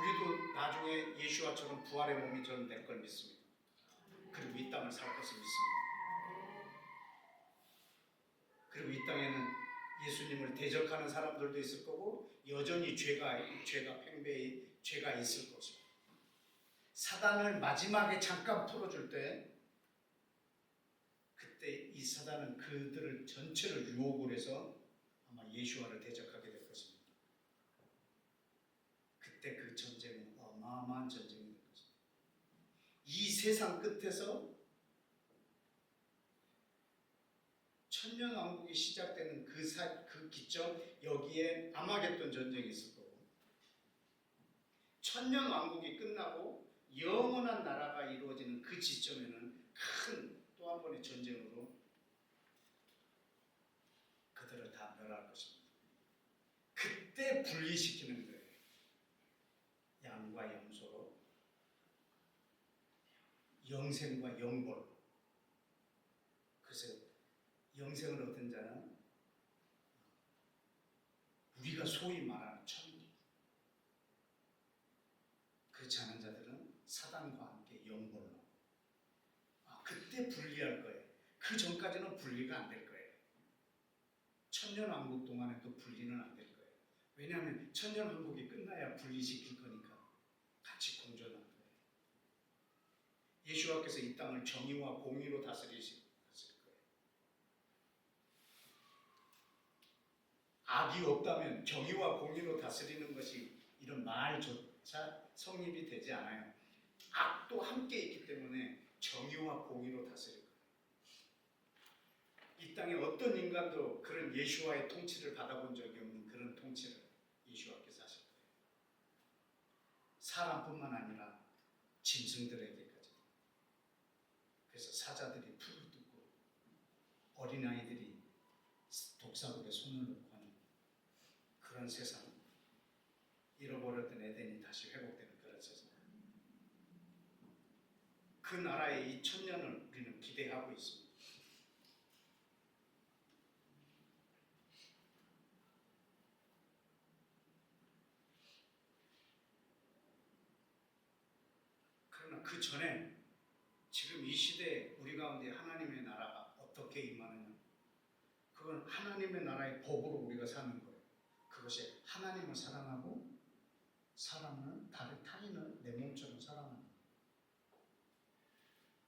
우리도 나중에 예수와처럼 부활의 몸이 저는 될 걸 믿습니다. 그리고 이 땅을 살 것을 믿습니다. 그리고 이 땅에는 예수님을 대적하는 사람들도 있을 거고 여전히 죄가 있을 것이고, 사단을 마지막에 잠깐 풀어줄 때 그때 이 사단은 그들을 전체를 유혹을 해서 아마 예수와를 대적하게 될 것입니다. 그때 그 전쟁은 어마어마한 전쟁이 될 것입니다. 이 세상 끝에서 천년왕국이 시작되는 그 기점, 여기에 아마겟돈 전쟁이 있을 거고, 천년왕국이 끝나고 영원한 나라가 이루어지는 그 지점에는 큰 또 한 번의 전쟁으로 그들을 다 멸할 것입니다. 그때 분리시키는 거예요. 양과 염소로, 영생과 영벌로. 그래서 영생을 얻은 자는 우리가 소위 말하는 천국, 그렇지 않은 자들은 사단과 함께 영벌로. 그때 분리할 거예요. 그 전까지는 분리가 안 될 거예요. 천년왕국 동안에도 분리는 안 될 거예요. 왜냐하면 천년왕국이 끝나야 분리시킬 거니까 같이 공존할 거예요. 예수와께서 이 땅을 정의와 공의로 다스리실 거예요. 악이 없다면 정의와 공의로 다스리는 것이 이런 말조차 성립이 되지 않아요. 악도 함께 있기 때문에 정의와 공의로 다스릴 거예요. 이 땅에 어떤 인간도 그런 예수와의 통치를 받아본 적이 없는 그런 통치를 예수와께서 하실 거예요. 사람뿐만 아니라 짐승들에게까지. 그래서 사자들이 풀을 뜯고 어린아이들이 독사독에 손을 놓고 하는 그런 세상, 잃어버렸던 에덴이 다시 회복되는 그런 세상, 그 나라의 이 천년을 우리는 기대하고 있습니다. 그러나 그 전에 지금 이 시대에 우리 가운데 하나님의 나라가 어떻게 임하느냐, 그건 하나님의 나라의 법으로 우리가 사는 거예요. 그것이 하나님을 사랑하고 사람을, 다른 타인을 내 몸처럼 사랑하는 거예요.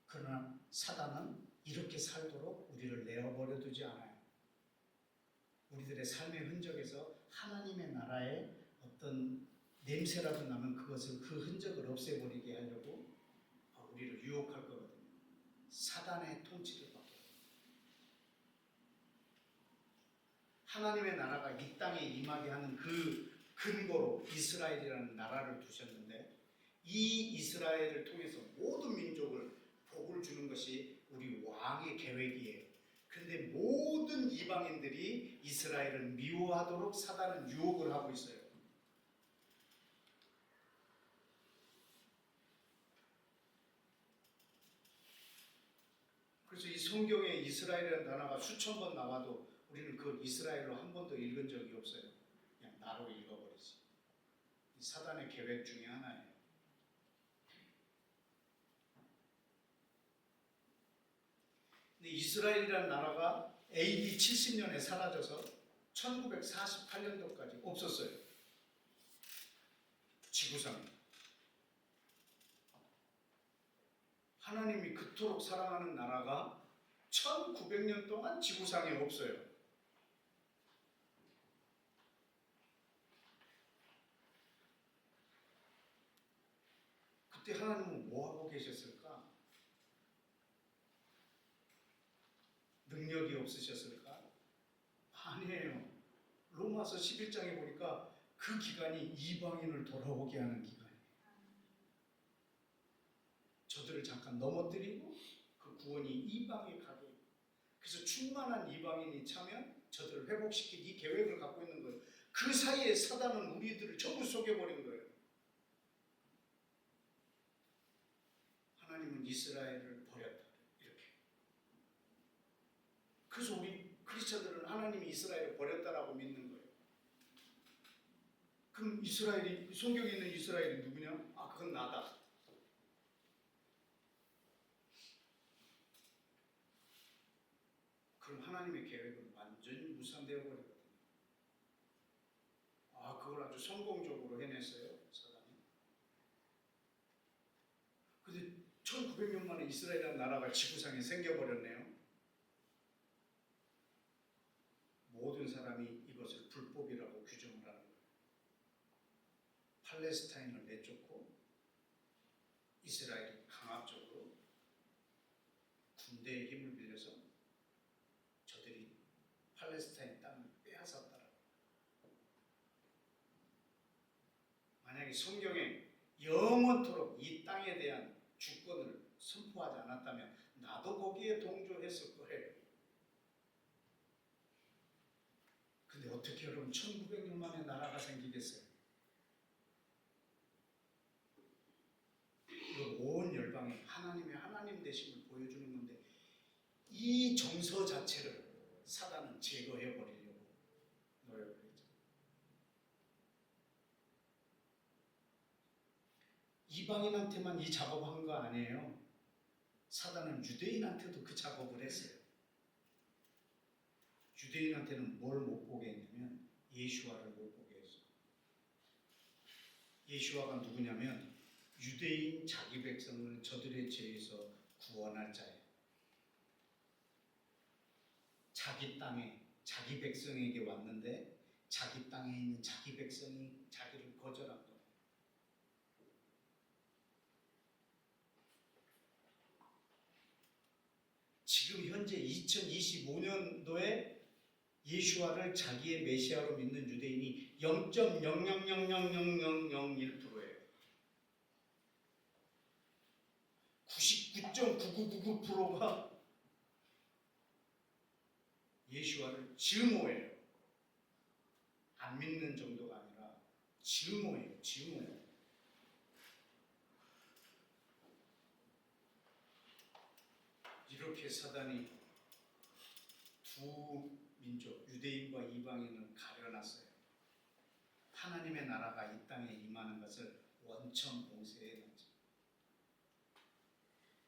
그러나 사단은 이렇게 살도록 우리를 내어버려 두지 않아요. 우리들의 삶의 흔적에서 하나님의 나라의 어떤 냄새라도 나면 그것을, 그 흔적을 없애버리게 하려고 우리를 유혹할 거거든요. 사단의 통치를 받게 합니다. 하나님의 나라가 이 땅에 임하게 하는 그 근거로 이스라엘이라는 나라를 두셨는데, 이 이스라엘을 통해서 모든 민족을 복을 주는 것이 우리 왕의 계획이에요. 근데 모든 이방인들이 이스라엘을 미워하도록 사단은 유혹을 하고 있어요. 그래서 이 성경에 이스라엘이라는 단어가 수천 번 나와도 우리는 그 이스라엘로 한 번도 읽은 적이 없어요. 그냥 나로 읽어버리지. 이 사단의 계획 중에 하나예요. 근데 이스라엘이라는 나라가 AD 70년에 사라져서 1948년도까지 없었어요. 지구상에. 하나님이 그토록 사랑하는 나라가 1900년 동안 지구상에 없어요. 그때 하나님은 뭐하고 계셨을까? 능력이 없으셨을까? 아니에요. 로마서 11장에 보니까 그 기간이 이방인을 돌아오게 하는 기간이에요. 저들을 잠깐 넘어뜨리고 그 구원이 이방에 가게. 그래서 충만한 이방인이 차면 저들을 회복시킬 이 계획을 갖고 있는 거예요. 그 사이에 사단은 우리들을 전부 속여버린 거예요. 하나님은 이스라엘을 버렸다. 이렇게. 그래서 우리 크리스천들은 하나님이 이스라엘을 버렸다라고 믿는 거예요. 그럼 이스라엘이, 성경에 있는 이스라엘이 누구냐? 아, 그건 나다. 그럼 하나님의 계획은 완전히 무산되어 버리거든요. 아, 그걸 아주 성공적으로 해냈어요, 사단이. 근데 1900년 만에 이스라엘이라는 나라가 지구상에 생겨버렸네요. 모든 사람이 이것을 불법이라고 규정을 하는 거예요. 팔레스타인을 내쫓고 이스라엘이 강압적으로 군대의 힘을 빌려서 저들이 팔레스타인 땅을 빼앗았다라고. 만약에 성경에 영원토록 이 땅에 대한 주권을 선포하지 않았다면 나도 거기에 동조했을 거예요. 근데 어떻게 여러분 1900년 만에 나라가 생기겠어요? 이거 온 열방에 하나님의 하나님 되심을 보여주는 건데 이 정서 자체를 사단은 제거해 버리려고 노력을 했죠. 이방인한테만 이 작업한 거 아니에요. 사단은 유대인한테도 그 작업을 했어요. 유대인한테는 뭘 못 보게 했냐면 예수와를 못 보게 했어요. 예수와가 누구냐면 유대인 자기 백성을 저들의 죄에서 구원할 자예요. 자기 땅에 자기 백성에게 왔는데 자기 땅에 있는 자기 백성이 자기를 거절한 거예요. 지금 현재 2025년도에 예수와를 자기의 메시아로 믿는 유대인이 0.00000001%예요. 99.9999%가 예수와를 증오해요. 안 믿는 정도가 아니라 증오해요. 증오해요. 이렇게 사단이 두 민족, 유대인과 이방인을 가려놨어요. 하나님의 나라가 이 땅에 임하는 것을 원천 봉쇄해놨죠.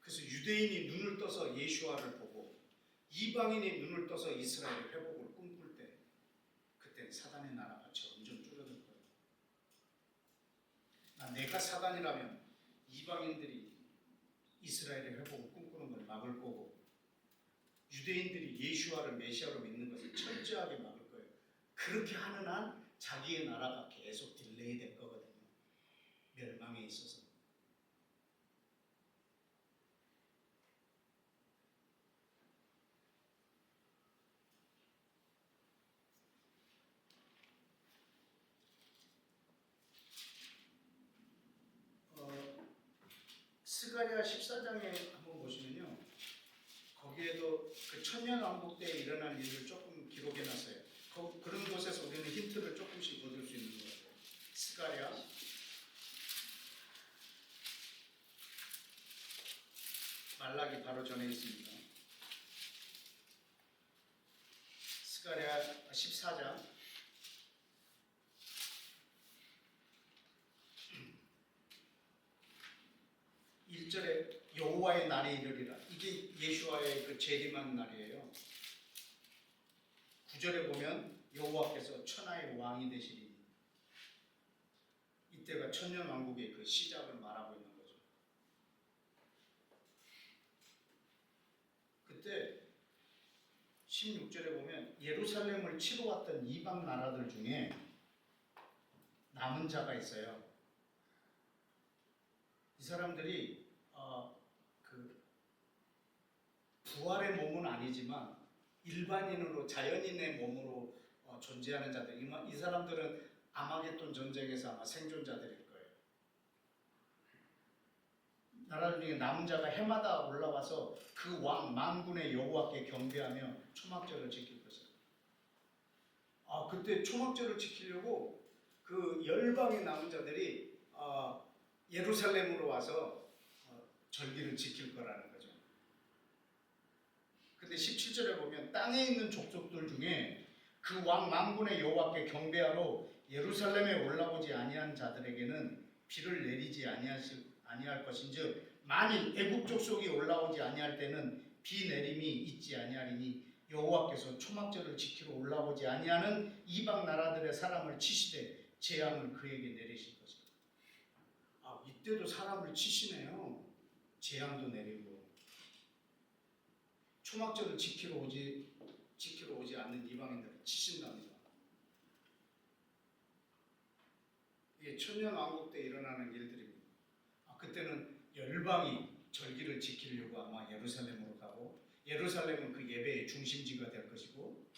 그래서 유대인이 눈을 떠서 예수와를 보고 이방인이 눈을 떠서 이스라엘의 회복을 꿈꿀 때 그때 사단의 나라가 점점 줄어들 거예요. 내가 사단이라면 이방인들이 이스라엘의 회복을 꿈꾸는 걸 막을 거고 유대인들이 예수와를 메시아로 믿는 것을 철저하게 막을 거예요. 그렇게 하는 한 자기의 나라가 계속 딜레이 될 거거든요. 멸망에 있어서. 스가랴 14장에 한번 보시면요. 거기에도 그 천년왕국 때 일어난 일을 조금 기록해놨어요. 그런 곳에서 우리는 힌트를 조금씩 얻을 수 있는 거예요. 스가랴 말라기 바로 전에 있습니다. 스가랴 14장 1절에 여호와의 날이 이르리라. 이게 예수와의 그 재림하는 날이에요. 9절에 보면 여호와께서 천하의 왕이 되시리니, 이때가 천년 왕국의 그 시작을 말하고 있는 거죠. 그때 16절에 보면 예루살렘을 치러 왔던 이방 나라들 중에 남은 자가 있어요. 이 사람들이 그 부활의 몸은 아니지만 일반인으로 자연인의 몸으로 존재하는 자들. 이 사람들은 아마겟돈 전쟁에서 아마 생존자들일 거예요. 나라 중에 남은 자가 해마다 올라와서 그 왕 만군의 여호와께 경배하며 초막절을 지킬 것이다. 그때 초막절을 지키려고 그 열방의 남은 자들이 예루살렘으로 와서 절기를 지킬 거라는 거죠. 근데 17절에 보면 땅에 있는 족속들 중에 그 왕 만군의 여호와께 경배하러 예루살렘에 올라오지 아니한 자들에게는 비를 내리지 아니할 것인즉, 만일 애국 족속이 올라오지 아니할 때는 비 내림이 있지 아니하리니 여호와께서 초막절을 지키러 올라오지 아니하는 이방 나라들의 사람을 치시되 재앙을 그에게 내리실 것이다. 이때도 사람을 치시네요. 재앙도 내리고. 초막절을 지키러 오지 않는 이방인들을 치신답니다. 이게 천년왕국 때 일어나는 일들입니다. 그때는 열방이 절기를 지키려고 아마 예루살렘으로 가고, 예루살렘은 그 예배의 중심지가 될 것이고,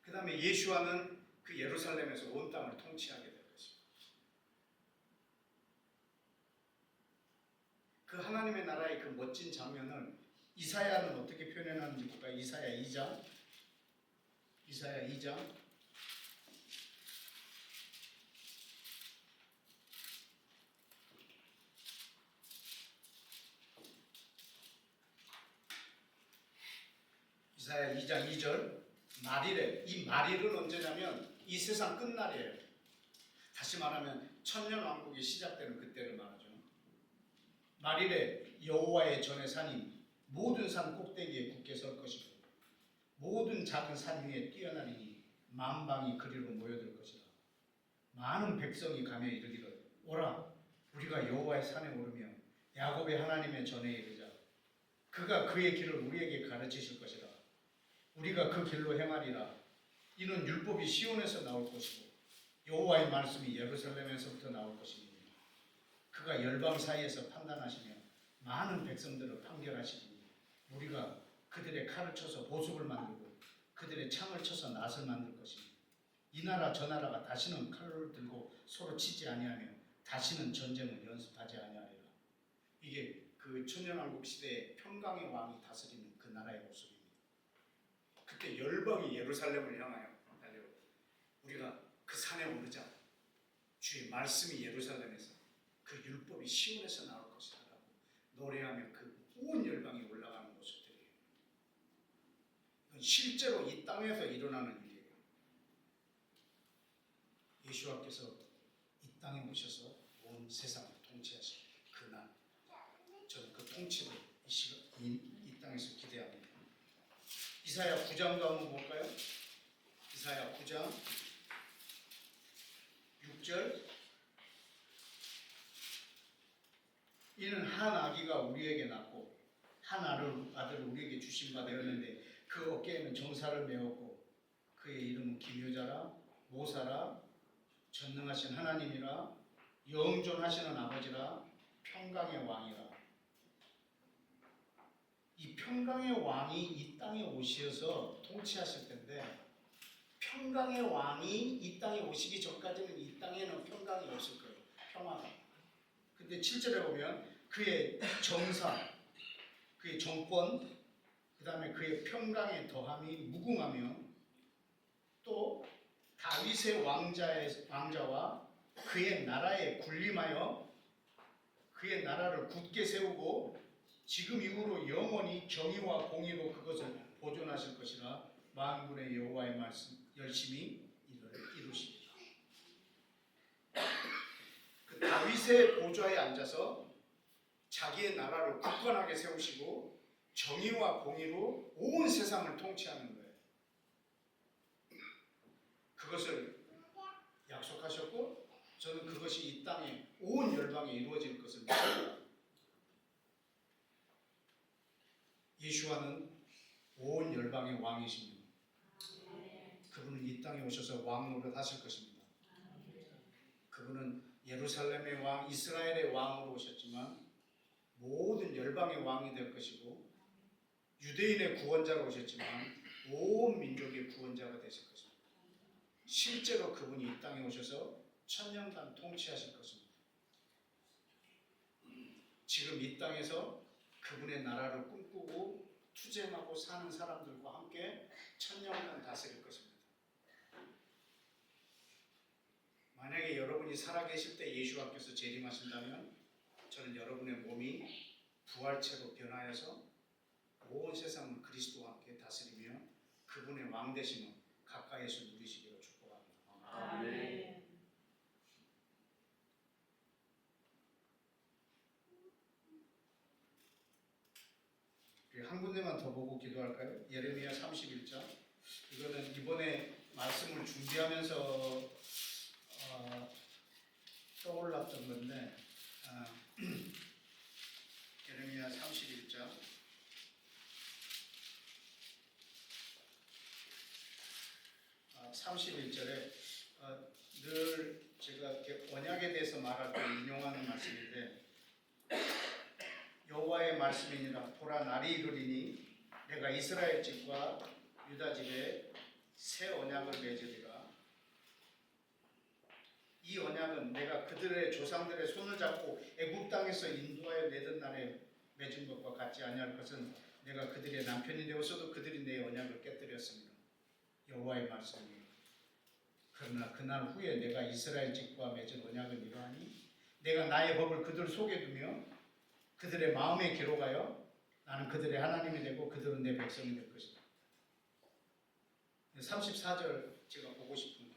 그 다음에 예수와는 그 예루살렘에서 온 땅을 통치하게 될 것입니다. 그 하나님의 나라의 그 멋진 장면을 이사야는 어떻게 표현하는지 볼까요? 이사야 2장 이사야 2장 2절. 말일에, 이 말일은 언제냐면 이 세상 끝날이에요. 다시 말하면 천년왕국이 시작되는 그때를 말하죠. 말일에 여호와의 전에 산이 모든 산 꼭대기에 굳게 설 것이고 모든 작은 산 위에 뛰어나리니 만방이 그리로 모여들 것이다. 많은 백성이 가며 이르기를, 오라 우리가 여호와의 산에 오르며 야곱의 하나님의 전에 이르자. 그가 그의 길을 우리에게 가르치실 것이다. 우리가 그 길로 행하리라. 이는 율법이 시온에서 나올 것이고 여호와의 말씀이 예루살렘에서부터 나올 것이니 그가 열방 사이에서 판단하시며 많은 백성들을 판결하시니 우리가 그들의 칼을 쳐서 보석을 만들고 그들의 창을 쳐서 낫을 만들 것이니 이 나라 저 나라가 다시는 칼을 들고 서로 치지 아니하며 다시는 전쟁을 연습하지 아니하리라. 이게 그 천년왕국 시대에 평강의 왕이 다스리는 그 나라의 모습입니다. 그때 열방이 예루살렘을 향하여 달려오고 우리가 그 산에 오르자. 주의 말씀이 예루살렘에서, 그 율법이 시온에서 나올 것이다 라고 노래하며 그 온 열방이 올라가는 모습들이에요. 이건 실제로 이 땅에서 일어나는 일이에요. 예수와께서 이 땅에 오셔서 온 세상을 통치하실 그날, 저는 그 통치를 이 땅에서 기대합니다. 이사야 9장도 한번 볼까요? 이사야 9장 6절. 이는 한 아기가 우리에게 낳고 한 아들을 우리에게 주신 바 되었는데 그 어깨에는 정사를 메었고 그의 이름은 기묘자라 모사라 전능하신 하나님이라 영존하시는 아버지라 평강의 왕이라. 이 평강의 왕이 이 땅에 오셔서 통치하실 텐데, 평강의 왕이 이 땅에 오시기 전까지는 이 땅에는 평강이 없을 거예요. 평화가. 근데 7절에 보면 그의 정사, 그의 정권, 그 다음에 그의 평강의 더함이 무궁하며 또 다윗의 왕자와 그의 나라에 군림하여 그의 나라를 굳게 세우고 지금 이후로 영원히 정의와 공의로 그것을 보존하실 것이라 만군의 여호와의 말씀 열심히 이루시리라. 그 다윗의 보좌에 앉아서 자기의 나라를 굳건하게 세우시고 정의와 공의로 온 세상을 통치하는 거예요. 그것을 약속하셨고 저는 그것이 이 땅에 온 열방에 이루어질 것을 믿습니다. 예수와는 온 열방의 왕이십니다. 그분은 이 땅에 오셔서 왕 노릇하실 것입니다. 그분은 예루살렘의 왕, 이스라엘의 왕으로 오셨지만 모든 열방의 왕이 될 것이고 유대인의 구원자로 오셨지만 온 민족의 구원자가 되실 것입니다. 실제로 그분이 이 땅에 오셔서 천년간 통치하실 것입니다. 지금 이 땅에서 그분의 나라를 꿈꾸고 투쟁하고 사는 사람들과 함께 천년간 다스릴 것입니다. 만약에 여러분이 살아계실 때 예수와께서 재림하신다면 저는 여러분의 몸이 부활체로 변하여서 온 세상을 그리스도와 함께 다스리며 그분의 왕되심을 가까이에서 누리시기를 축복합니다. 아멘. 한 군데만 더 보고 기도할까요? 예레미야 31장. 이거는 이번에 말씀을 준비하면서 떠올랐던 건데 예레미야 31장 31절에 늘 제가 이렇게 언약에 대해서 말할 때 인용하는 말씀인데 여호와의 말씀이니라. 보라, 날이 이르리니 내가 이스라엘 집과 유다 집에 새 언약을 맺으리라. 이 언약은 내가 그들의 조상들의 손을 잡고 애굽 땅에서 인도하여 내던 날에 맺은 것과 같지 아니할 것은 내가 그들의 남편이 되어서도 그들이 내 언약을 깨뜨렸습니다. 여호와의 말씀입니다. 그러나 그날 후에 내가 이스라엘 집과 맺은 언약은 이러하니 내가 나의 법을 그들 속에 두며 그들의 마음에 기록하여 나는 그들의 하나님이 되고 그들은 내 백성이 될 것이다. 34절 제가 보고 싶은 게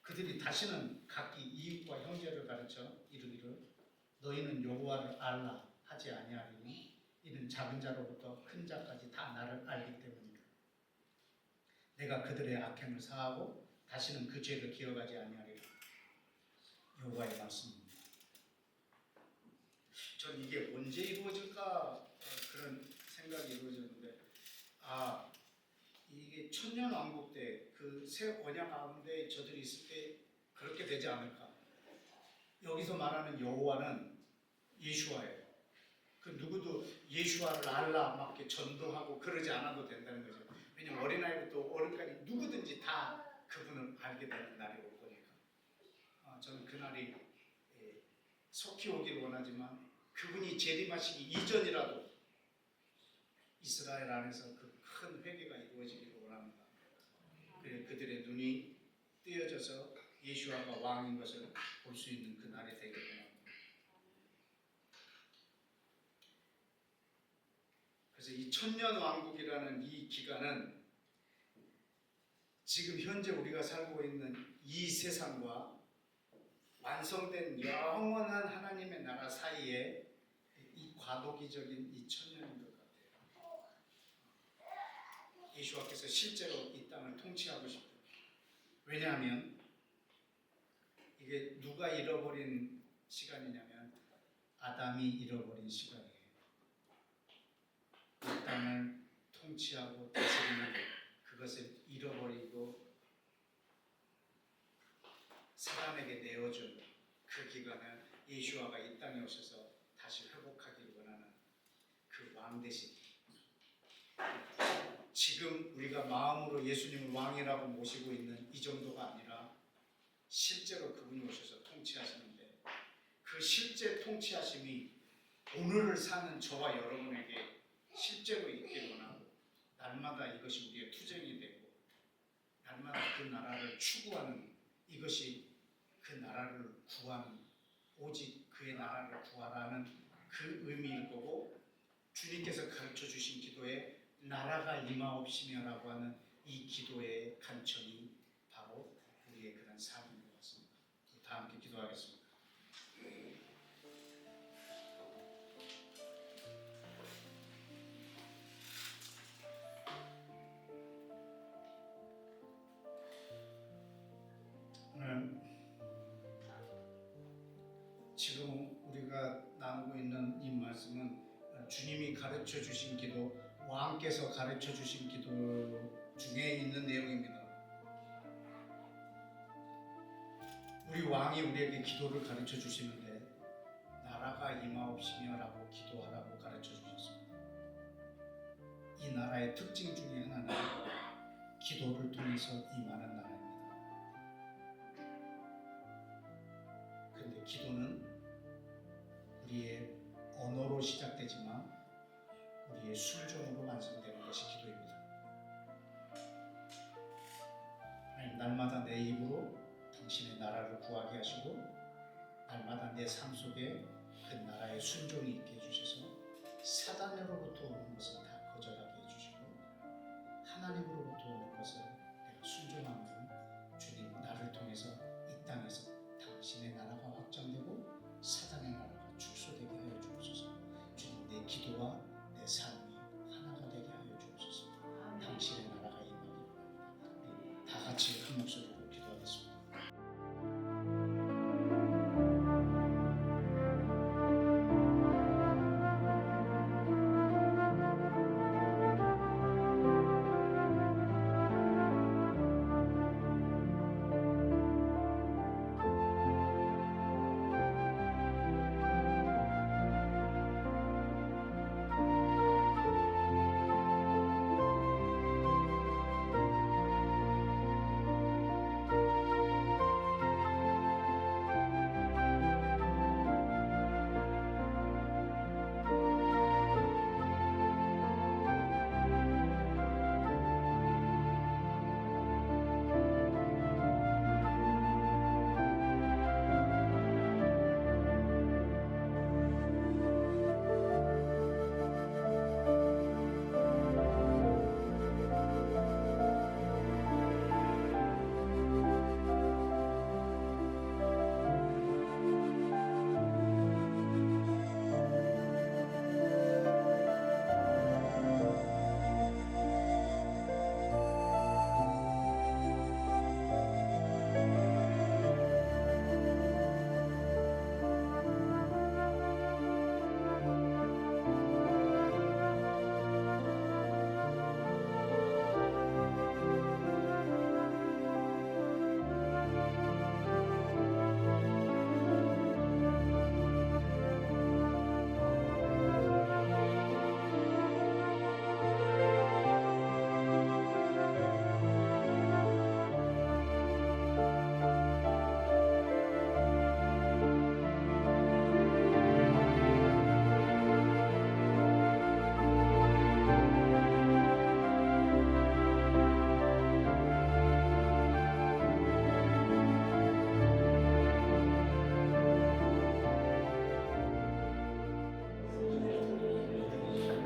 그들이 다시는 각기 이웃과 형제를 가르쳐 이르기를 너희는 여호와를 알라 하지 아니하리니 이는 작은 자로부터 큰 자까지 다 나를 알기 때문이다. 내가 그들의 악행을 사하고 다시는 그 죄를 기억하지 아니하리라. 여호와의 말씀입니다. 전 이게 언제 이루어질까 그런 생각이 이루어졌는데 이게 천년왕국 때 그 새 언약 가운데 저들이 있을 때 그렇게 되지 않을까. 여기서 말하는 여호와는 예수와예요. 그 누구도 예수와를 알라 막 이렇게 전도하고 그러지 않아도 된다는 거죠. 왜냐면 어린아이부터 어른까지 누구든지 다 그분을 알게 되는 날이 올 거니까. 저는 그날이 속히 오기를 원하지만 그분이 재림하시기 이전이라도 이스라엘 안에서 그 큰 회개가 이루어지기를 원합니다. 그래 그들의 눈이 뜨여져서 예수와가 왕인 것을 볼 수 있는 그 날이 되기를 원합니다. 그래서 이 천년왕국이라는 이 기간은 지금 현재 우리가 살고 있는 이 세상과 완성된 영원한 하나님의 나라 사이에 이 과도기적인 이 천년인 것 같아요. 예수와께서 실제로 이 땅을 통치하고 싶어요. 왜냐하면 이게 누가 잃어버린 시간이냐면 아담이 잃어버린 시간이에요. 이 땅을 통치하고 다스리는 그것을 잃어버리고 사람에게 내어준 그 기간을 예수와가 이 땅에 오셔서 다시 회복하기를 원하는 그 왕 대신 지금 우리가 마음으로 예수님을 왕이라고 모시고 있는 이 정도가 아니라 실제로 그분이 오셔서 통치하시는데 그 그 실제 통치하심이 오늘을 사는 저와 여러분에게 실제로 있기를 원하고 날마다 이것이 우리의 투쟁이 되고 날마다 그 나라를 추구하는 이것이 그 나라를 구하는 오직 그의 나라를 구하라는 그 의미일 거고 주님께서 가르쳐 주신 기도에 나라가 임하옵시며라고 하는 이 기도의 간청이 바로 우리의 그런 삶인 것 같습니다. 다 함께 기도하겠습니다. 오늘 지금 우리가 나누고 있는 이 말씀은 주님이 가르쳐 주신 기도, 왕께서 가르쳐 주신 기도 중에 있는 내용입니다. 우리 왕이 우리에게 기도를 가르쳐 주시는데 나라가 임하옵시며라고 기도하라고 가르쳐 주셨습니다. 이 나라의 특징 중에 하나는 기도를 통해서 임하는 나라입니다. 그런데 기도는 우리의 언어로 시작되지만 우리의 순종으로 완성되는 것이 기도입니다. 하나님, 날마다 내 입으로 당신의 나라를 구하게 하시고 날마다 내 삶 속에 그 나라의 순종이 있게 해주셔서 사단으로부터 오는 것은 다 거절하게 해주시고 하나님으로부터 오는 것을 내가 순종하면 주님 나를 통해서 이 땅에서 당신의 나라가 확장되고 사단의 나라가 축소되게 하여 주옵소서. 주님, 내 기도와 내 삶이 하나가 되게 하여 주옵소서. 당신의 나라가 임하기를 바랍니다. 우리 다 같이 한 목소리로 기도하겠습니다.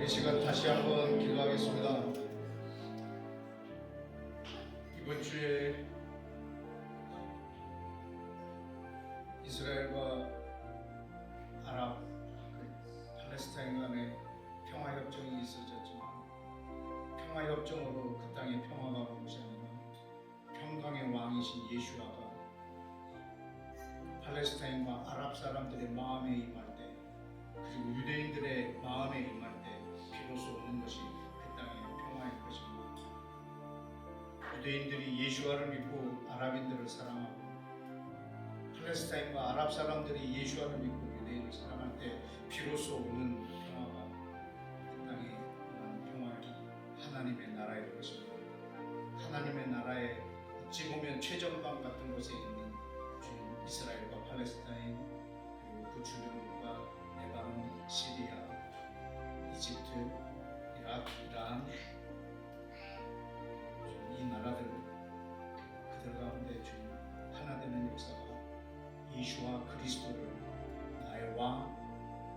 이 시간 다시 한번 기도하겠습니다. 이번 주에 이스라엘과 아랍, 팔레스타인 간의 평화협정이 있어졌지만 평화협정으로 그 땅에 평화가 온 것이 아니라 평강의 왕이신 예수아가 팔레스타인과 아랍 사람들의 마음에 임할 때 그리고 유대인들의 마음에 임할 때 비로소 오는 것이 그 땅의 평화일 것입니다. 유대인들이 예수아를 믿고 아랍인들을 사랑하고 팔레스타인과 아랍 사람들이 예수아를 믿고 유대인을 사랑할 때 비로소 오는 평화가 이 땅에 오는 평화는 하나님의 나라일 것입니다. 하나님의 나라에 어찌 보면 최전방 같은 곳에 있는 주님 이스라엘과 팔레스타인 그리고 그 이스라엘, 이라크, 이란 이 나라들 그들 가운데 주님 하나 되는 역사가 예수와 그리스도를 나의 왕,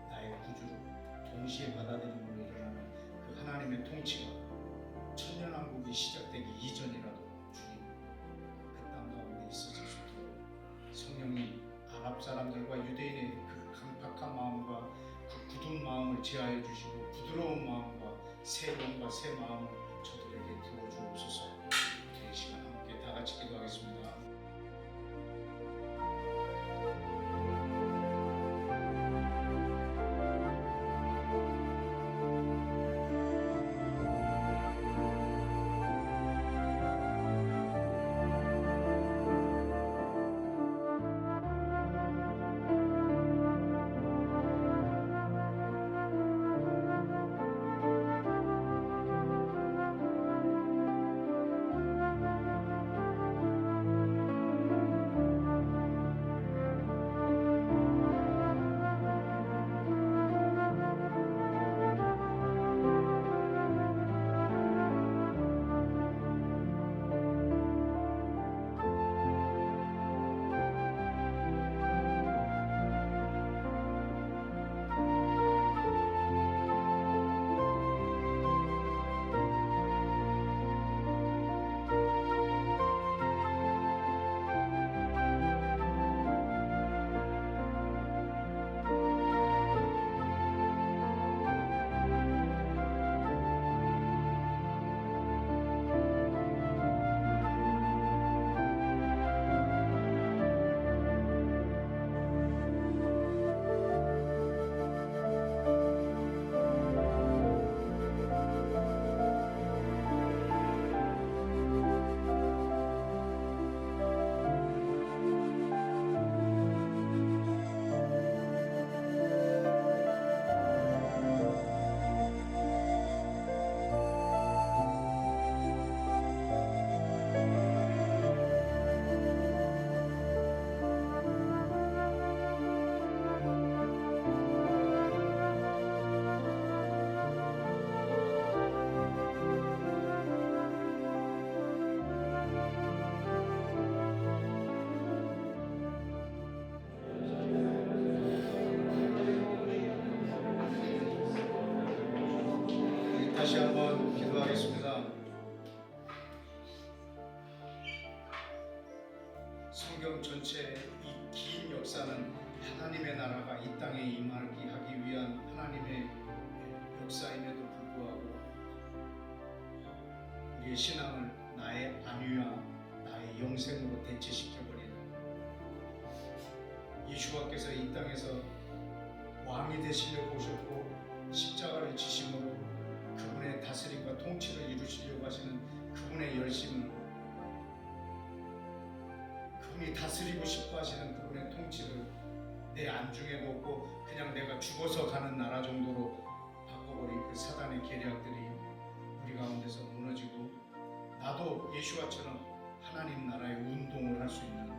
나의 구주로 동시에 받아들임으로 일어나는 그 하나님의 통치가 천년왕국이 시작되기 이전이라도 주님 그 땅 가운데 있어질 수 있도록 성령님 아랍 사람들과 유대인의 그 강팍한 마음과 그 굳은 마음을 제하여 주시고 부드러운 마음과 새 영과 새 마음을 저들에게 부어주옵소서. 이 시간 함께 다 같이 기도하겠습니다. 다시 한번 기도하겠습니다. 성경 전체의 이 긴 역사는 하나님의 나라가 이 땅에 임하기 하기 위한 하나님의 역사임에도 불구하고 우리의 신앙을 나의 안위와 나의 영생으로 대체시켜버린 예수와께서 이 땅에서 왕이 되시려고 오셨고 십자가를 지심으로 그분의 다스림과 통치를 이루시려고 하시는 그분의 열심을, 그분이 다스리고 싶어 하시는 그분의 통치를 내 안중에 놓고 그냥 내가 죽어서 가는 나라 정도로 바꿔버린 그 사단의 계략들이 우리 가운데서 무너지고 나도 예수와처럼 하나님 나라의 운동을 할 수 있는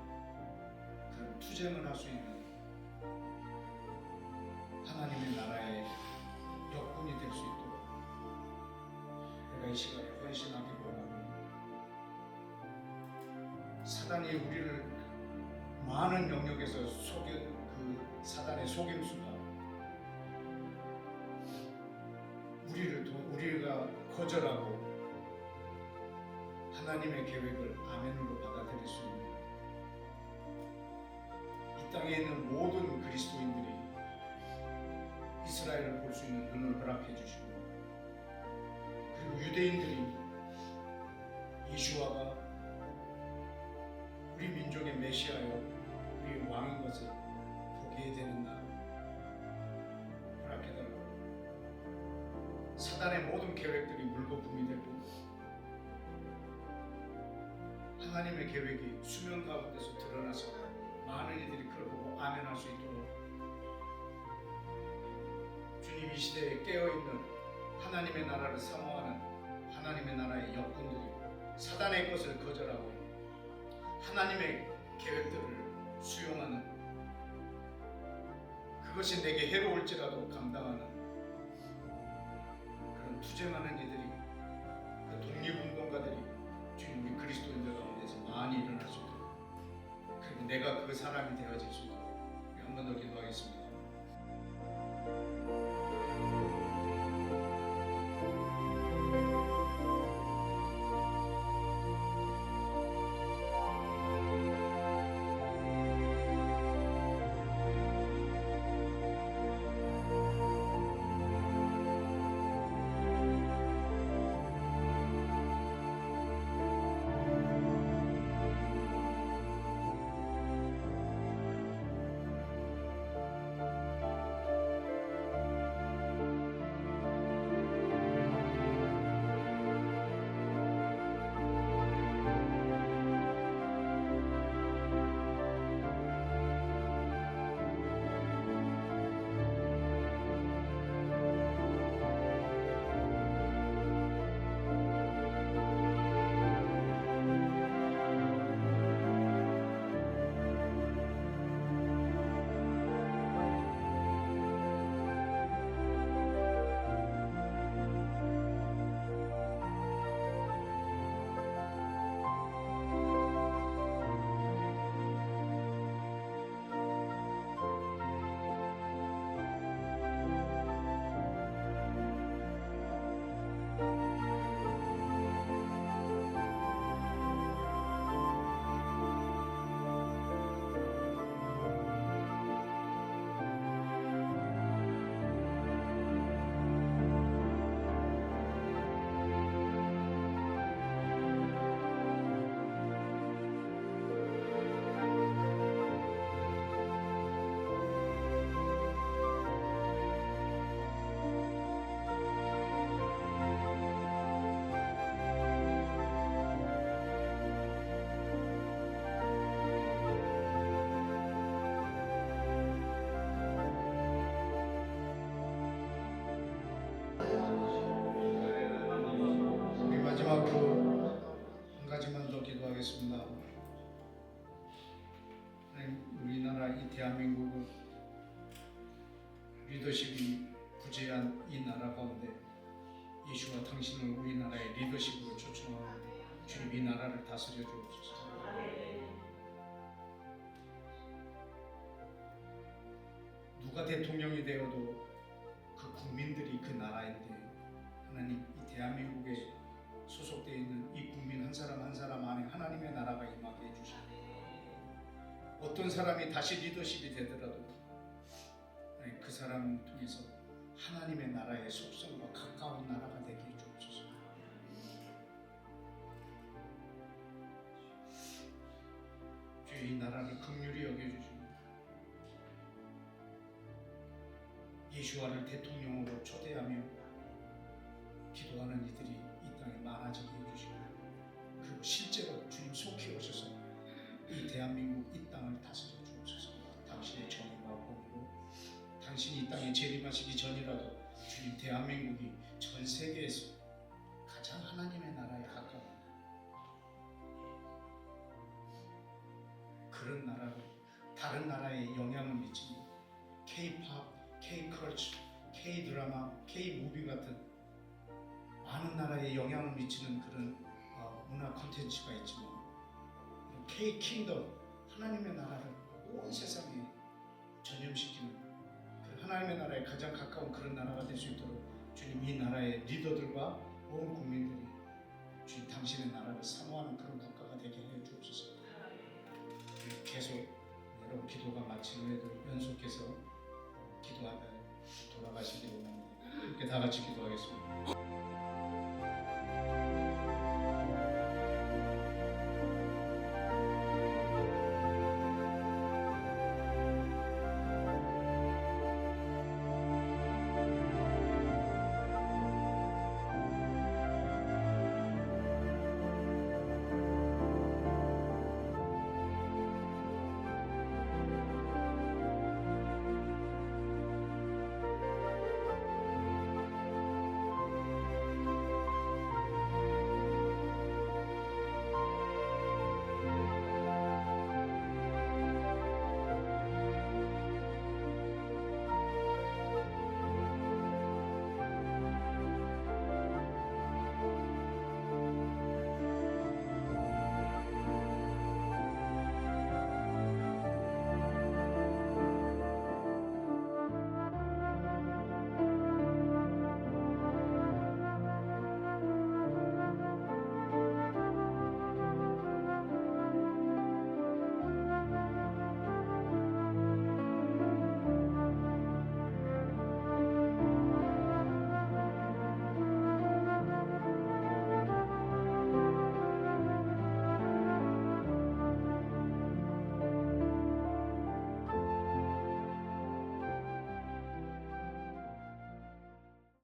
그런 투쟁을 할 수 있는 하나님의 나라의 역군이 될 수 있도록 내가 이 시간에 헌신하기 원하고, 사단이 우리를 많은 영역에서 속여 그 사단의 속임수가 우리가 거절하고 하나님의 계획을 아멘으로 받아들일 수 있는 이 땅에 있는 모든 그리스도인들이 이스라엘을 볼 수 있는 눈을 허락해 주시고, 그리고 유대인들이 예수와가 우리 민족의 메시아여 우리 왕인 것을 보게 되는 날 허락해 달라고. 사단의 모든 계획들이 물거품이 되고 하나님의 계획이 수면 가운데서 드러나서 많은 이들이 그걸 보고 아멘할 수 있도록 주님 이 시대에 깨어있는 하나님의 나라를 사모하는 하나님의 나라의 역군들이 사단의 것을 거절하고 하나님의 계획들을 수용하는, 그것이 내게 해로울지라도 감당하는 투쟁하는 이들이, 그 독립운동가들이 주님 우리 그리스도인들 가운데서 많이 일어날 수 있도록, 그리고 내가 그 사람이 되어질 수 있도록 한 번 더 기도하겠습니다. 우리 마지막으로 한 가지만 더 기도하겠습니다. 하나님, 우리나라 이 대한민국은 리더십이 부재한 이 나라 가운데 예수와 당신을 우리나라의 리더십으로 초청하고 주님 이 나라를 다스려 주옵소서. 누가 대통령이 되어도 그 국민들이 그 나라인데, 하나님 이 대한민국에 소속되어 있는 이 국민 한 사람 한 사람 안에 하나님의 나라가 임하게 해주시고, 어떤 사람이 다시 리더십이 되더라도 그 사람을 통해서 하나님의 나라의 속성과 가까운 나라가 되게 해주옵소서. 주여 이 나라를 긍휼히 여겨주시고 예수와를 대통령으로 초대하며 기도하는 이들이 이 땅에 많아지게 해주시고, 그리고 실제로 주님 속히 오셔서 이 대한민국 이 땅을 다스려 주옵소서. 당신의 정의와 공의로 당신이 이 땅에 재림하시기 전이라도 주님 대한민국이 전 세계에서 가장 하나님의 나라에 가까운 그런 나라로 다른 나라에 영향을 미치는 K-팝, K-컬처, K-드라마, K-무비 같은 많은 나라에 영향을 미치는 그런 문화 콘텐츠가 있지만 K-킹덤, 하나님의 나라를 온 세상에 전염시키는 그 하나님의 나라에 가장 가까운 그런 나라가 될 수 있도록 주님 이 나라의 리더들과 온 국민들이 주님 당신의 나라를 사모하는 그런 국가가 되게 해 주옵소서. 계속 여러분 기도가 마친 후에도 연속해서 기도하며 돌아가시기 원합니다. 이렇게 다 같이 기도하겠습니다.